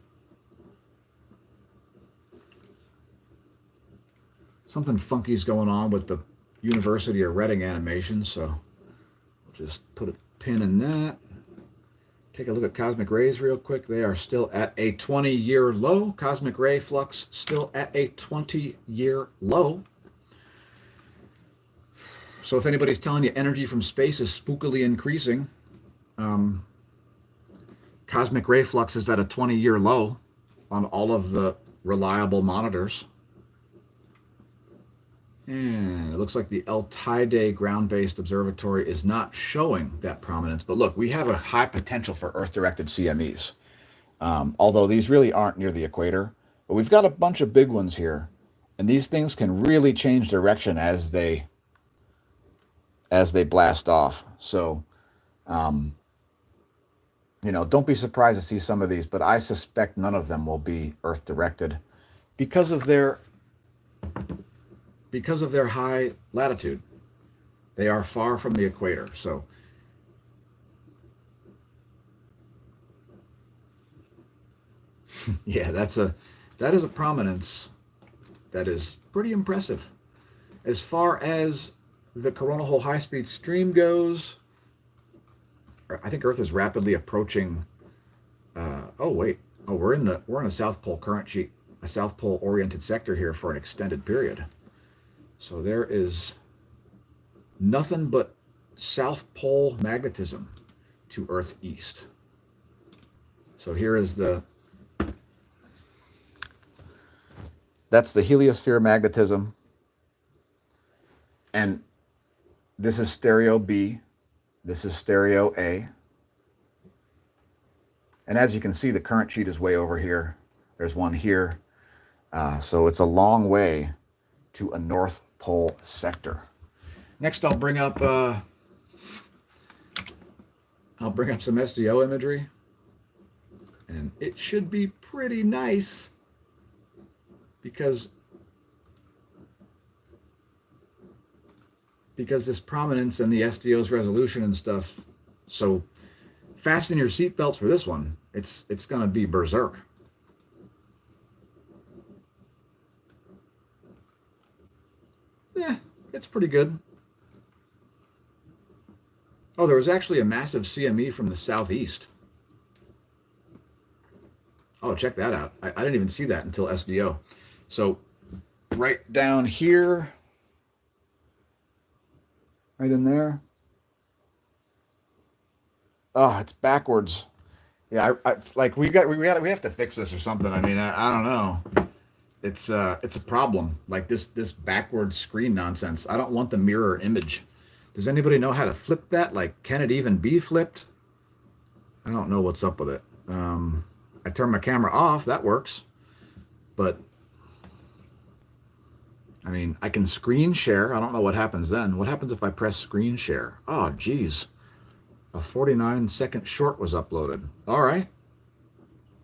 Something funky is going on with the University of Reading animation, so we'll just put a pin in that. Take a look at cosmic rays real quick. They are still at a 20-year low. Cosmic ray flux still at a 20-year low. So if anybody's telling you energy from space is spookily increasing, cosmic ray flux is at a 20-year low on all of the reliable monitors. And it looks like the El Teide ground-based observatory is not showing that prominence. But look, we have a high potential for Earth-directed CMEs, although these really aren't near the equator. But we've got a bunch of big ones here, and these things can really change direction as they blast off. So don't be surprised to see some of these, but I suspect none of them will be Earth directed because of their high latitude. They are far from the equator. So yeah, that is a prominence that is pretty impressive. As far as the coronal hole high-speed stream goes, I think Earth is rapidly approaching. Oh wait, we're in a South Pole current sheet, a South Pole oriented sector here for an extended period. So there is nothing but South Pole magnetism to Earth's east. So here is that's the heliosphere magnetism. And this is stereo B. This is stereo A. And as you can see, the current sheet is way over here. There's one here. So it's a long way to a North Pole sector. Next, I'll bring up some SDO imagery. And it should be pretty nice because this prominence and the SDO's resolution and stuff. So fasten your seatbelts for this one. It's going to be berserk. Yeah, it's pretty good. Oh, there was actually a massive CME from the southeast. Oh, check that out. I didn't even see that until SDO. So right down here, right in there. Oh, it's backwards. Yeah, it's like we have to fix this or something. I mean, I don't know. It's a problem. Like this backwards screen nonsense. I don't want the mirror image. Does anybody know how to flip that? Like, can it even be flipped? I don't know what's up with it. I turn my camera off. That works. But I mean, I can screen share. I don't know what happens then. What happens if I press screen share? Oh, geez. A 49-second short was uploaded. All right.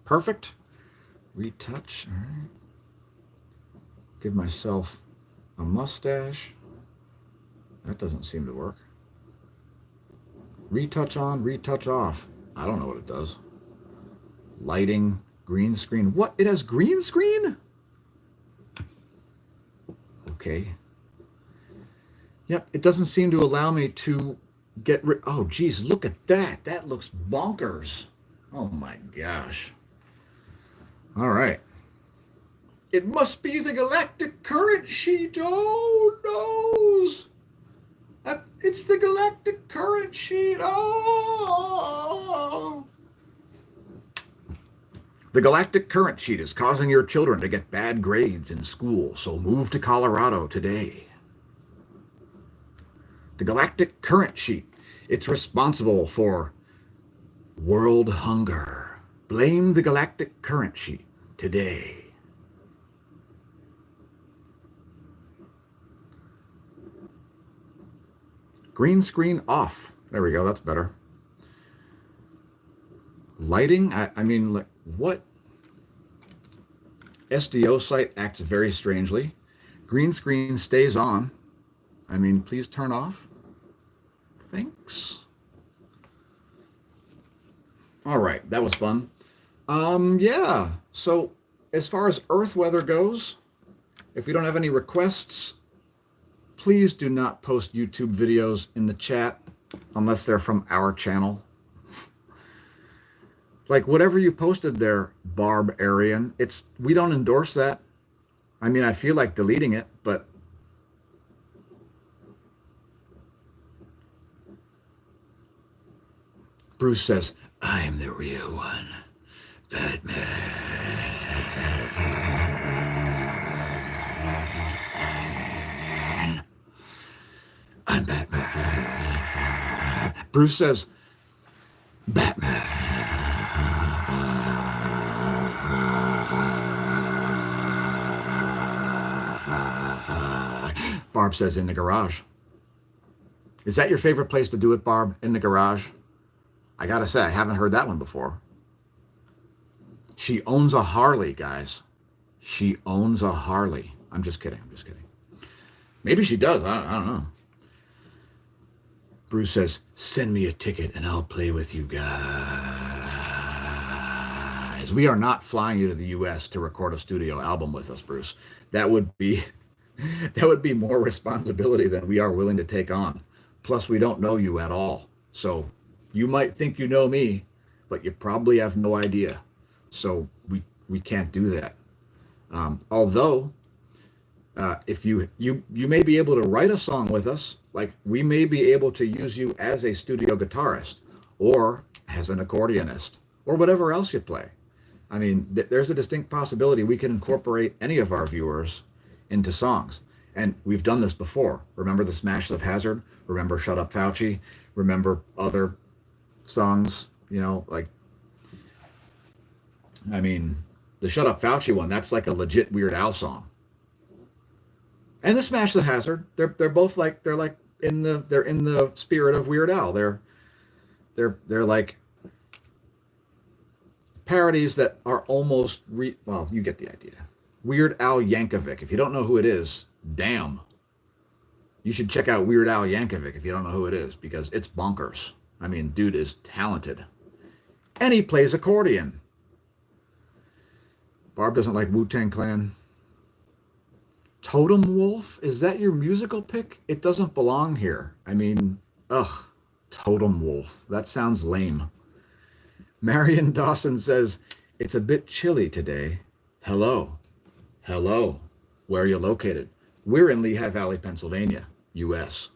Perfect. Retouch. All right. Give myself a mustache. That doesn't seem to work. Retouch on, retouch off. I don't know what it does. Lighting, green screen. What? It has green screen? Okay. Yep, it doesn't seem to allow me to get rid. Oh, geez, look at that. That looks bonkers. Oh, my gosh. All right. It must be the galactic current sheet. Oh, noes. It's the galactic current sheet. Oh. The galactic current sheet is causing your children to get bad grades in school, so move to Colorado today. The galactic current sheet, it's responsible for world hunger. Blame the galactic current sheet today. Green screen off. There we go. That's better. Lighting. I mean, what? SDO site acts very strangely. Green screen stays on. I mean, please turn off. Thanks. All right. That was fun. Yeah. So as far as Earth weather goes, if we don't have any requests, please do not post YouTube videos in the chat unless they're from our channel. Like whatever you posted there, Barb Arian, we don't endorse that. I mean, I feel like deleting it, but Bruce says, I'm the real one, Batman. I'm Batman. Bruce says, Batman. Barb says, in the garage. Is that your favorite place to do it, Barb? In the garage? I gotta say, I haven't heard that one before. She owns a Harley, guys. She owns a Harley. I'm just kidding. I'm just kidding. Maybe she does. I don't know. Bruce says, send me a ticket and I'll play with you guys. We are not flying you to the U.S. to record a studio album with us, Bruce. That would be more responsibility than we are willing to take on. Plus, we don't know you at all. So you might think you know me, but you probably have no idea. So we can't do that. Although, if you may be able to write a song with us, like we may be able to use you as a studio guitarist or as an accordionist or whatever else you play. I mean, there's a distinct possibility we can incorporate any of our viewers into songs. And we've done this before. Remember the Smash of Hazard? Remember Shut Up Fauci? Remember other songs, like, I mean, the Shut Up Fauci one, that's like a legit Weird Al song. And the Smash the Hazard, they're both like, they're in the spirit of Weird Al. They're like parodies that are almost well, you get the idea. Weird Al Yankovic. If you don't know who it is, damn. You should check out Weird Al Yankovic if you don't know who it is, because it's bonkers. I mean, dude is talented. And he plays accordion. Barb doesn't like Wu-Tang Clan. Totem Wolf? Is that your musical pick? It doesn't belong here. I mean, ugh. Totem Wolf. That sounds lame. Marion Dawson says, it's a bit chilly today. Hello. Hello. Where are you located? We're in Lehigh Valley, Pennsylvania, U.S.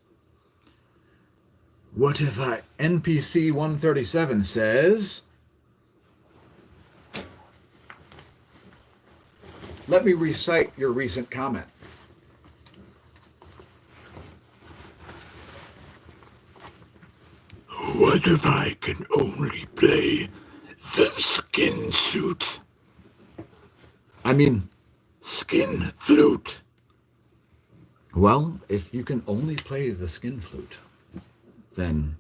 What if NPC 137 says, let me recite your recent comment. What if I can only play the skin suit? I mean, skin flute. Well, if you can only play the skin flute, then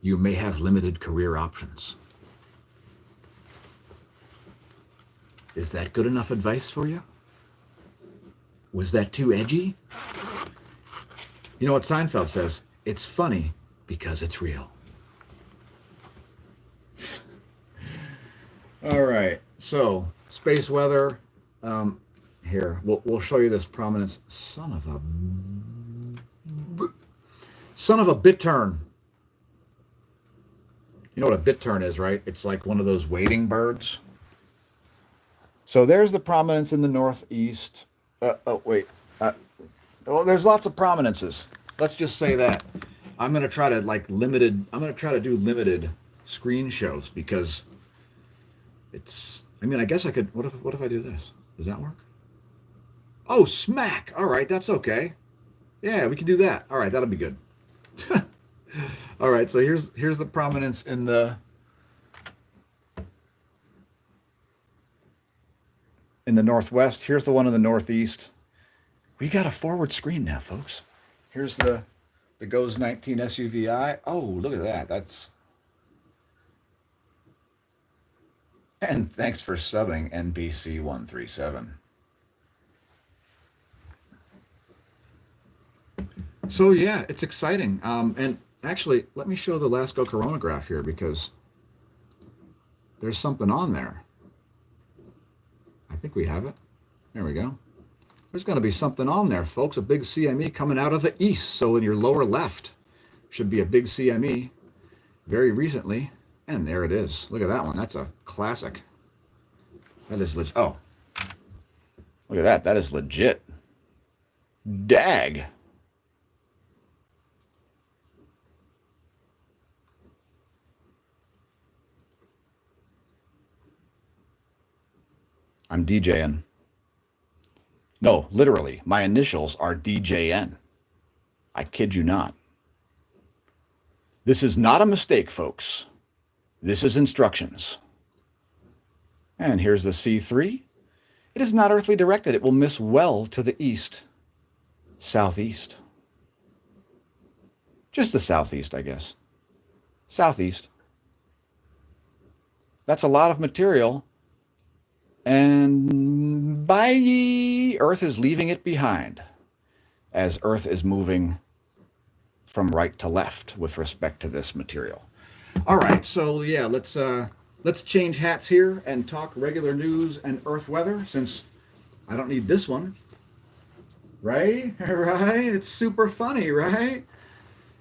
you may have limited career options. Is that good enough advice for you? Was that too edgy? You know what Seinfeld says? It's funny because it's real. All right, so space weather. Here, we'll show you this prominence. Son of a bit turn. You know what a bit turn is, right? It's like one of those wading birds. So there's the prominence in the northeast. Wait. Well, there's lots of prominences. Let's just say that. I'm gonna try to do limited screen shows because it's. I mean, I guess I could. What if I do this? Does that work? Oh, smack! All right, that's okay. Yeah, we can do that. All right, that'll be good. All right, so here's the prominence in the northwest. Here's the one in the northeast. We got a forward screen now, folks. Here's the GOES 19 SUVi. Oh, look at that. That's. And thanks for subbing, NBC 137. So yeah, it's exciting. And actually, let me show the Lasco coronagraph here because there's something on there. I think we have it. There we go. There's going to be something on there, folks. A big CME coming out of the east. So in your lower left should be a big CME very recently. And there it is. Look at that one. That's a classic. That is legit. Oh, look at that. That is legit. Dag. I'm DJing. No, literally, my initials are DJN. I kid you not. This is not a mistake, folks. This is instructions. And here's the C3. It is not earthly directed. It will miss well to the east, southeast. Just the southeast, I guess. southeast. That's a lot of material. And bye, Earth is leaving it behind as Earth is moving from right to left with respect to this material. All right, so yeah, let's change hats here and talk regular news and Earth weather since I don't need this one. Right? Right? It's super funny, right?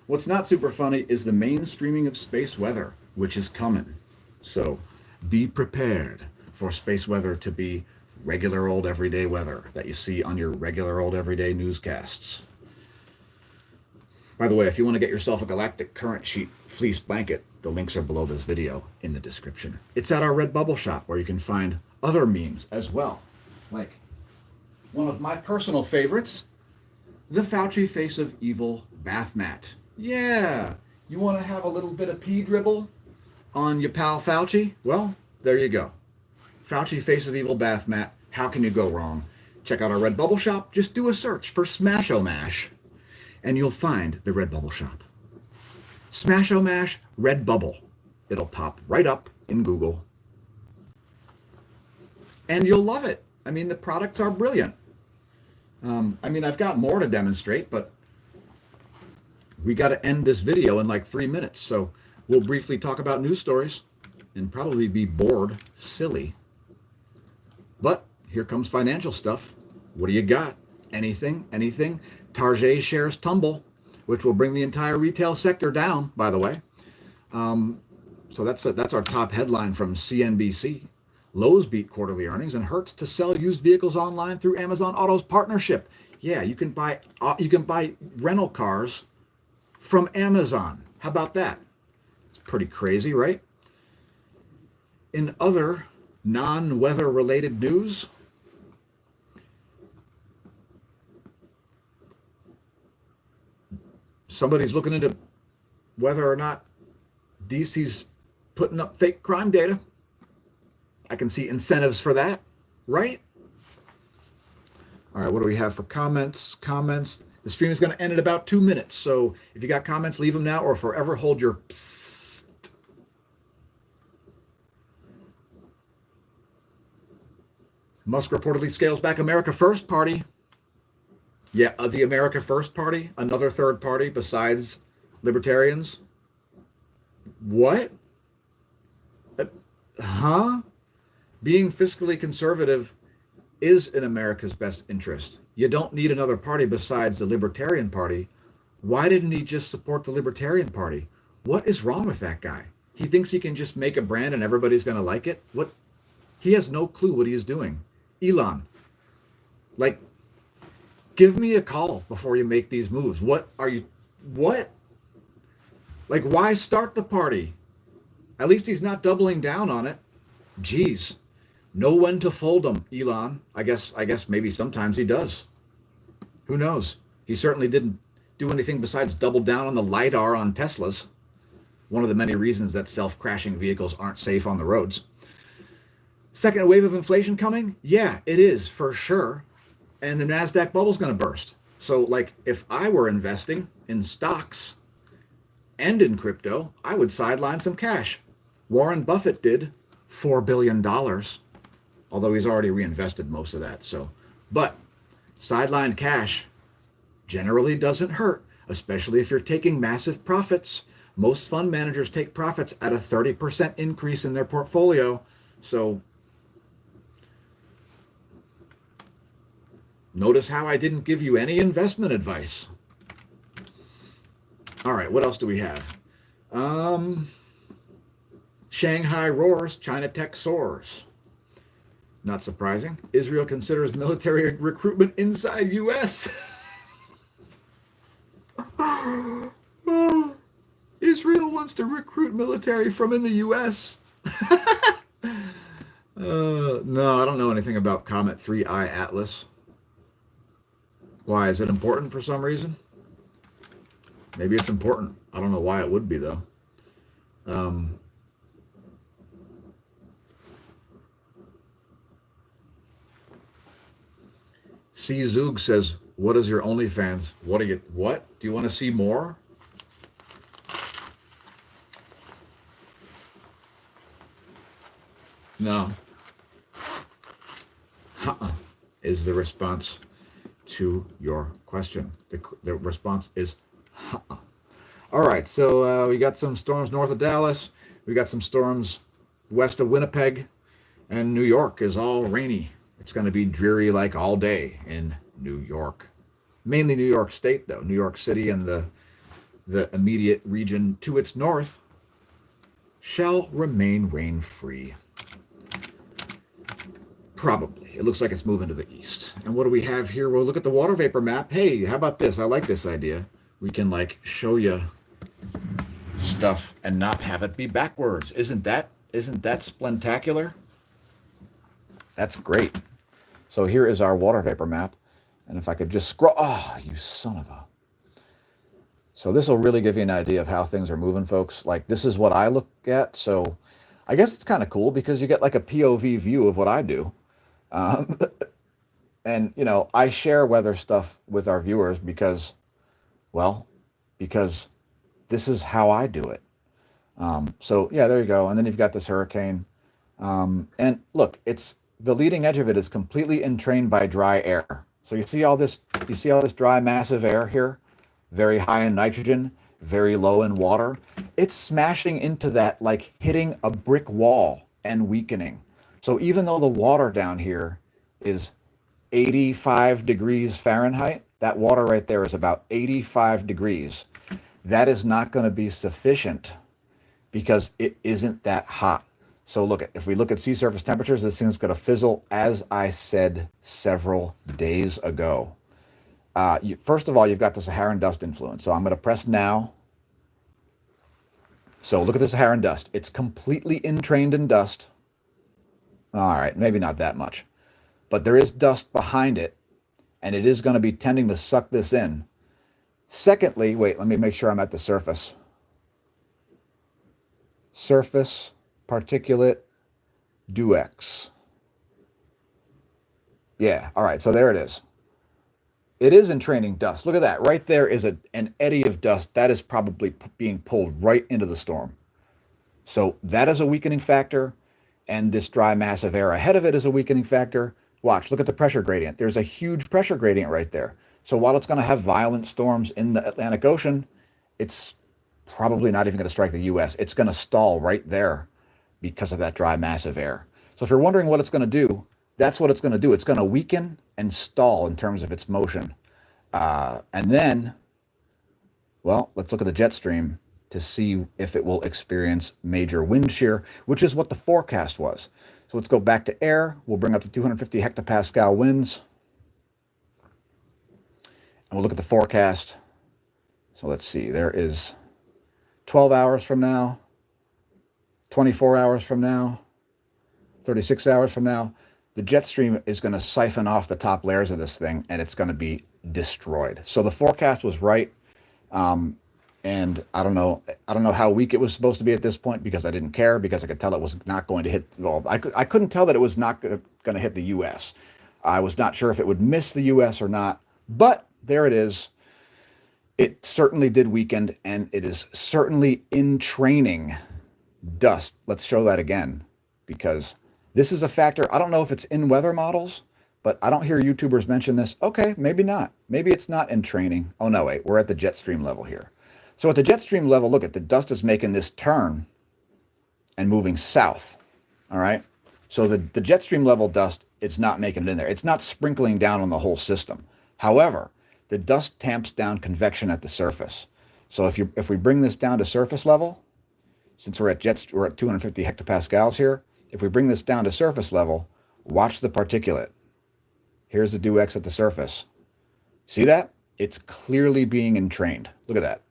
What's not super funny is the mainstreaming of space weather, which is coming. So be prepared for space weather to be regular old everyday weather that you see on your regular old everyday newscasts. By the way, if you want to get yourself a galactic current sheet fleece blanket, the links are below this video in the description. It's at our Redbubble shop where you can find other memes as well. Like one of my personal favorites, the Fauci Face of Evil bath mat. Yeah, you want to have a little bit of pee dribble on your pal Fauci? Well, there you go. Fauci Face of Evil bath mat. How can you go wrong? Check out our Redbubble shop. Just do a search for Smash-O-Mash and you'll find the Redbubble shop. Smash-O-Mash Redbubble. It'll pop right up in Google. And you'll love it. I mean, the products are brilliant. I've got more to demonstrate, but we got to end this video in like 3 minutes. So we'll briefly talk about news stories and probably be bored, silly. But here comes financial stuff. What do you got? Anything? Anything? Target shares tumble, which will bring the entire retail sector down, by the way. So that's our top headline from CNBC. Lowe's beat quarterly earnings and Hertz to sell used vehicles online through Amazon Auto's partnership. Yeah, you can buy rental cars from Amazon. How about that? It's pretty crazy, right? In other non-weather related news, somebody's looking into whether or not DC's putting up fake crime data. I can see incentives for that, right? All right, what do we have for comments? The stream is going to end in about 2 minutes. So if you got comments, leave them now or forever hold your psst. Musk reportedly scales back America First Party. Yeah, the America First Party, another third party besides libertarians. What? Huh? Being fiscally conservative is in America's best interest. You don't need another party besides the Libertarian Party. Why didn't he just support the Libertarian Party? What is wrong with that guy? He thinks he can just make a brand and everybody's going to like it? What? He has no clue what he is doing. Elon, like, give me a call before you make these moves. What? Like, why start the party? At least he's not doubling down on it. Jeez. Know when to fold them, Elon. I guess maybe sometimes he does. Who knows? He certainly didn't do anything besides double down on the LiDAR on Teslas. One of the many reasons that self-crashing vehicles aren't safe on the roads. Second wave of inflation coming? Yeah, it is for sure. And the NASDAQ bubble's going to burst. So, like, if I were investing in stocks and in crypto, I would sideline some cash. Warren Buffett did $4 billion, although he's already reinvested most of that. So, but sidelined cash generally doesn't hurt, especially if you're taking massive profits. Most fund managers take profits at a 30% increase in their portfolio. So notice how I didn't give you any investment advice. All right, what else do we have? Shanghai roars, China tech soars. Not surprising. Israel considers military recruitment inside U.S. Israel wants to recruit military from in the U.S. No, I don't know anything about Comet 3I Atlas. Why? Is it important for some reason? Maybe it's important. I don't know why it would be, though. C. Zug says, what is your OnlyFans? What? Do you want to see more? No. Is the response to your question. The response is all right. So we got some storms north of Dallas. We got some storms west of Winnipeg, and New York is all rainy. It's going to be dreary like all day in New York. Mainly New York State, though. New York City and the immediate region to its north shall remain rain-free. Probably. It looks like it's moving to the east. And what do we have here? Well, look at the water vapor map. Hey, how about this? I like this idea. We can like show you stuff and not have it be backwards. Isn't that splentacular? That's great. So here is our water vapor map. And if I could just scroll, oh, you son of a. So this will really give you an idea of how things are moving, folks. Like this is what I look at. So I guess it's kind of cool because you get like a POV view of what I do. And, you know, I share weather stuff with our viewers because this is how I do it. So yeah, there you go. And then you've got this hurricane. And look, it's the leading edge of it is completely entrained by dry air. So you see all this dry, massive air here, very high in nitrogen, very low in water. It's smashing into that, like hitting a brick wall and weakening. So even though the water down here is 85 degrees Fahrenheit, that water right there is about 85 degrees. That is not going to be sufficient because it isn't that hot. So look, if we look at sea surface temperatures, this thing's going to fizzle, as I said several days ago. First of all, you've got the Saharan dust influence. So I'm going to press now. So look at the Saharan dust. It's completely entrained in dust. All right, maybe not that much. But there is dust behind it, and it is going to be tending to suck this in. Secondly, wait, let me make sure I'm at the surface. Surface particulate Duex. Yeah, all right, so there it is. It is entraining dust. Look at that. Right there is an eddy of dust. That is probably being pulled right into the storm. So that is a weakening factor, and this dry mass of air ahead of it is a weakening factor. Watch, look at the pressure gradient. There's a huge pressure gradient right there. So while it's going to have violent storms in the Atlantic Ocean, it's probably not even going to strike the U.S. It's going to stall right there because of that dry mass of air. So if you're wondering what it's going to do, that's what it's going to do. It's going to weaken and stall in terms of its motion. And then, well, let's look at the jet stream to see if it will experience major wind shear, which is what the forecast was. So let's go back to air. We'll bring up the 250 hectopascal winds. And we'll look at the forecast. So let's see, there is 12 hours from now, 24 hours from now, 36 hours from now. The jet stream is going to siphon off the top layers of this thing, and it's going to be destroyed. So the forecast was right. And I don't know how weak it was supposed to be at this point because I didn't care, because I could tell it was not going to hit. Well, I couldn't tell that it was not going to hit the U.S. I was not sure if it would miss the U.S. or not, but there it is. It certainly did weaken, and it is certainly entraining dust. Let's show that again, because this is a factor. I don't know if it's in weather models, but I don't hear YouTubers mention this. Okay, maybe not. Maybe it's not entraining. Oh, no, wait. We're at the jet stream level here. So at the jet stream level, look at the dust is making this turn and moving south. All right. So the jet stream level dust, it's not making it in there. It's not sprinkling down on the whole system. However, the dust tamps down convection at the surface. So if we bring this down to surface level, since we're at 250 hectopascals here, if we bring this down to surface level, watch the particulate. Here's the Duex at the surface. See that? It's clearly being entrained. Look at that.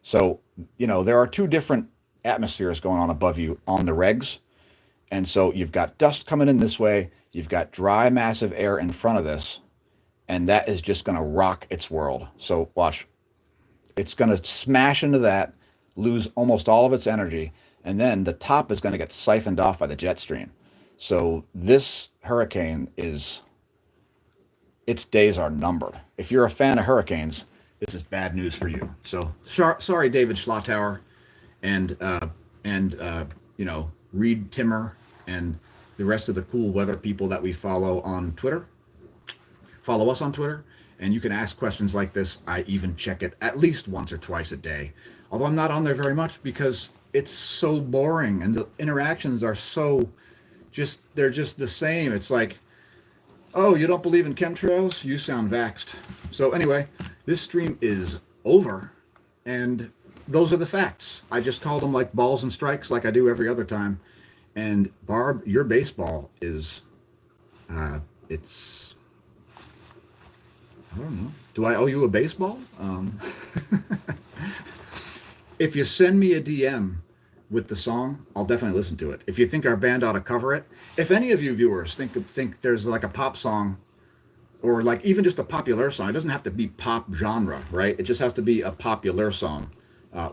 So, you know, there are two different atmospheres going on above you on the regs. And so you've got dust coming in this way. You've got dry, massive air in front of this. And that is just going to rock its world. So watch. It's going to smash into that, lose almost all of its energy. And then the top is going to get siphoned off by the jet stream. So this hurricane its days are numbered. If you're a fan of hurricanes, this is bad news for you. So sorry, David Schlotauer and you know, Reed Timmer and the rest of the cool weather people that we follow on Twitter. Follow us on Twitter, and you can ask questions like this. I even check it at least once or twice a day, although I'm not on there very much because it's so boring and the interactions are so they're just the same. It's like, oh, you don't believe in chemtrails? You sound vaxxed. So anyway, this stream is over, and those are the facts. I just called them like balls and strikes like I do every other time. And Barb, your baseball is, it's, I don't know. Do I owe you a baseball? If you send me a DM with the song, I'll definitely listen to it. If you think our band ought to cover it, if any of you viewers think there's like a pop song or like even just a popular song, it doesn't have to be pop genre, right? It just has to be a popular song.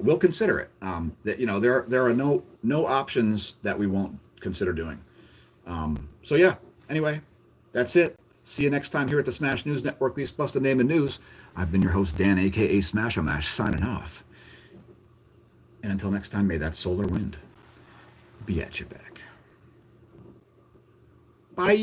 We'll consider it. That there are no options that we won't consider doing. So yeah. Anyway, that's it. See you next time here at the Smash News Network. Least busted name in news. I've been your host Dan, aka Smash-O-Mash, signing off. And until next time, may that solar wind be at your back. Bye.